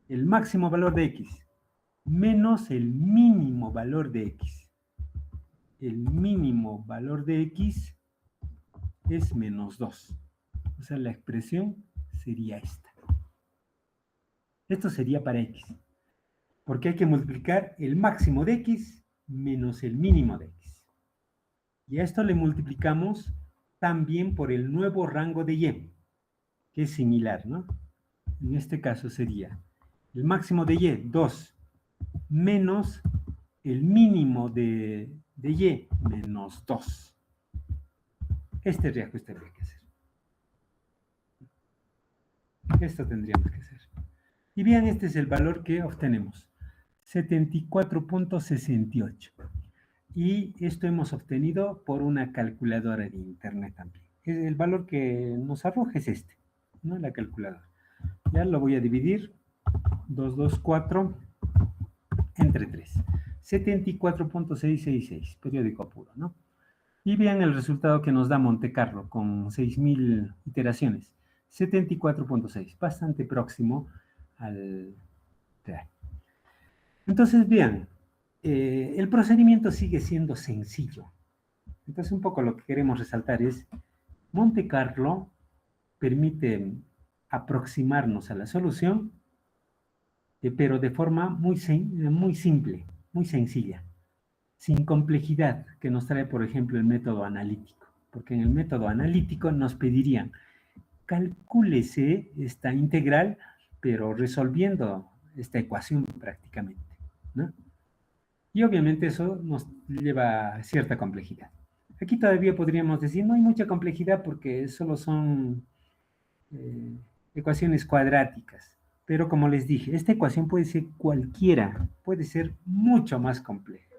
el máximo valor de X menos el mínimo valor de X. El mínimo valor de X es menos 2. O sea, la expresión sería esta. Esto sería para x, porque hay que multiplicar el máximo de x menos el mínimo de x. Y a esto le multiplicamos también por el nuevo rango de y, que es similar, ¿no? En este caso sería el máximo de y, 2, menos el mínimo de y, menos 2. Este reajuste habría que hacer. Esto tendríamos que hacer. Y bien, este es el valor que obtenemos, 74.68. Y esto hemos obtenido por una calculadora de internet también. El valor que nos arroja es este, ¿no? La calculadora. Ya lo voy a dividir, 224 entre 3. 74.666, periódico puro, ¿no? Y vean el resultado que nos da Monte Carlo con 6.000 iteraciones. 74.6, bastante próximo al real. Entonces, vean, el procedimiento sigue siendo sencillo. Entonces, un poco lo que queremos resaltar es, Monte Carlo permite aproximarnos a la solución, pero de forma muy simple, muy sencilla, sin complejidad, que nos trae, por ejemplo, el método analítico. Porque en el método analítico nos pedirían, calcúlese esta integral, pero resolviendo esta ecuación prácticamente, ¿no? Y obviamente eso nos lleva a cierta complejidad. Aquí todavía podríamos decir, no hay mucha complejidad porque solo son ecuaciones cuadráticas. Pero como les dije, esta ecuación puede ser cualquiera, puede ser mucho más compleja.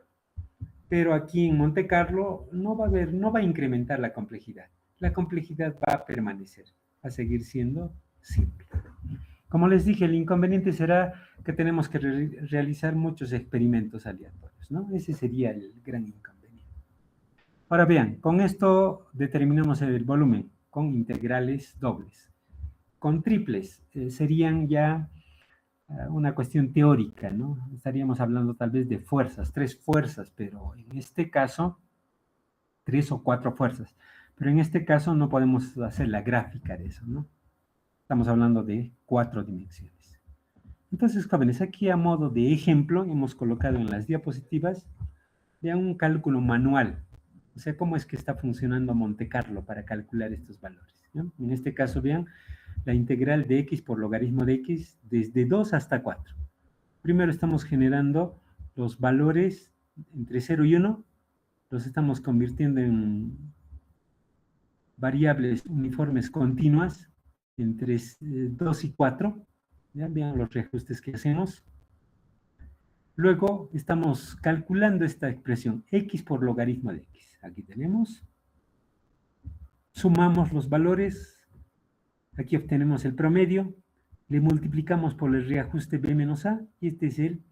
Pero aquí en Monte Carlo no va a incrementar la complejidad. La complejidad va a permanecer, va a seguir siendo simple. Como les dije, el inconveniente será que tenemos que realizar muchos experimentos aleatorios, ¿no? Ese sería el gran inconveniente. Ahora vean, con esto determinamos el volumen con integrales dobles. Con triples serían ya una cuestión teórica, ¿no? Estaríamos hablando tal vez de fuerzas, 3 fuerzas, pero en este caso, 3 o 4 fuerzas. Pero en este caso no podemos hacer la gráfica de eso, ¿no? Estamos hablando de 4 dimensiones. Entonces, jóvenes, aquí a modo de ejemplo hemos colocado en las diapositivas ya un cálculo manual. O sea, cómo es que está funcionando Monte Carlo para calcular estos valores, ¿no? En este caso, vean, la integral de x por logaritmo de x desde 2 hasta 4. Primero estamos generando los valores entre 0 y 1, los estamos convirtiendo en variables uniformes continuas entre 2 y 4. ¿Ya? Vean los reajustes que hacemos. Luego estamos calculando esta expresión, x por logaritmo de x. Aquí tenemos. Sumamos los valores. Aquí obtenemos el promedio. Le multiplicamos por el reajuste b menos a. Y este es el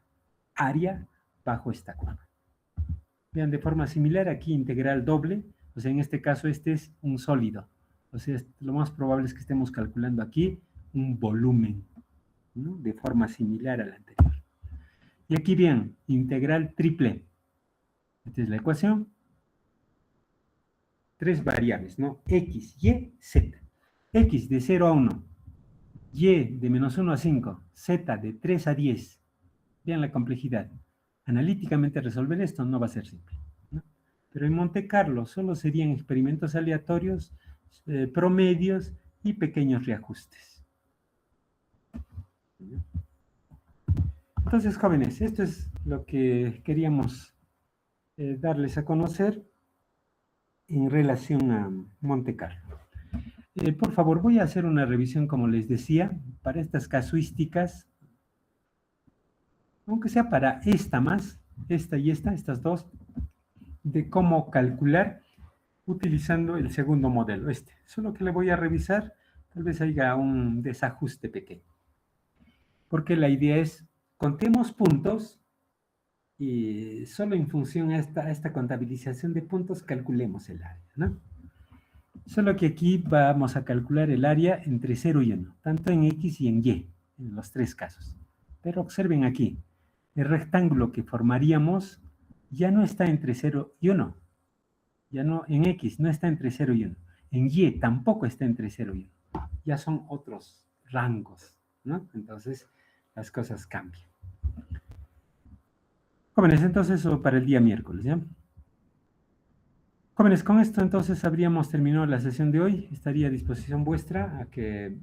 área bajo esta curva. Vean, de forma similar, aquí integral doble. O sea, en este caso este es un sólido. O sea, lo más probable es que estemos calculando aquí un volumen, ¿no? De forma similar a la anterior. Y aquí bien, integral triple. Esta es la ecuación. 3 variables, ¿no? X, Y, Z. X de 0 a 1. Y de menos 1 a 5. Z de 3 a 10. Vean la complejidad. Analíticamente resolver esto no va a ser simple, ¿no? Pero en Monte Carlo solo serían experimentos aleatorios, promedios y pequeños reajustes. Entonces, jóvenes, esto es lo que queríamos darles a conocer en relación a Monte Carlo. Por favor, voy a hacer una revisión, como les decía, para estas casuísticas, aunque sea para esta más, esta y esta, estas dos, de cómo calcular utilizando el segundo modelo, este. Solo que le voy a revisar, tal vez haya un desajuste pequeño. Porque la idea es, contemos puntos y solo en función a esta contabilización de puntos calculemos el área, ¿no? Solo que aquí vamos a calcular el área entre 0 y 1, tanto en X y en Y, en los 3 casos. Pero observen aquí, el rectángulo que formaríamos ya no está entre 0 y 1. Ya no, en X no está entre 0 y 1. En Y tampoco está entre 0 y 1. Ya son otros rangos, ¿no? Entonces, las cosas cambian. Jóvenes, entonces eso para el día miércoles, ¿ya? Jóvenes, con esto entonces habríamos terminado la sesión de hoy. Estaría a disposición vuestra a que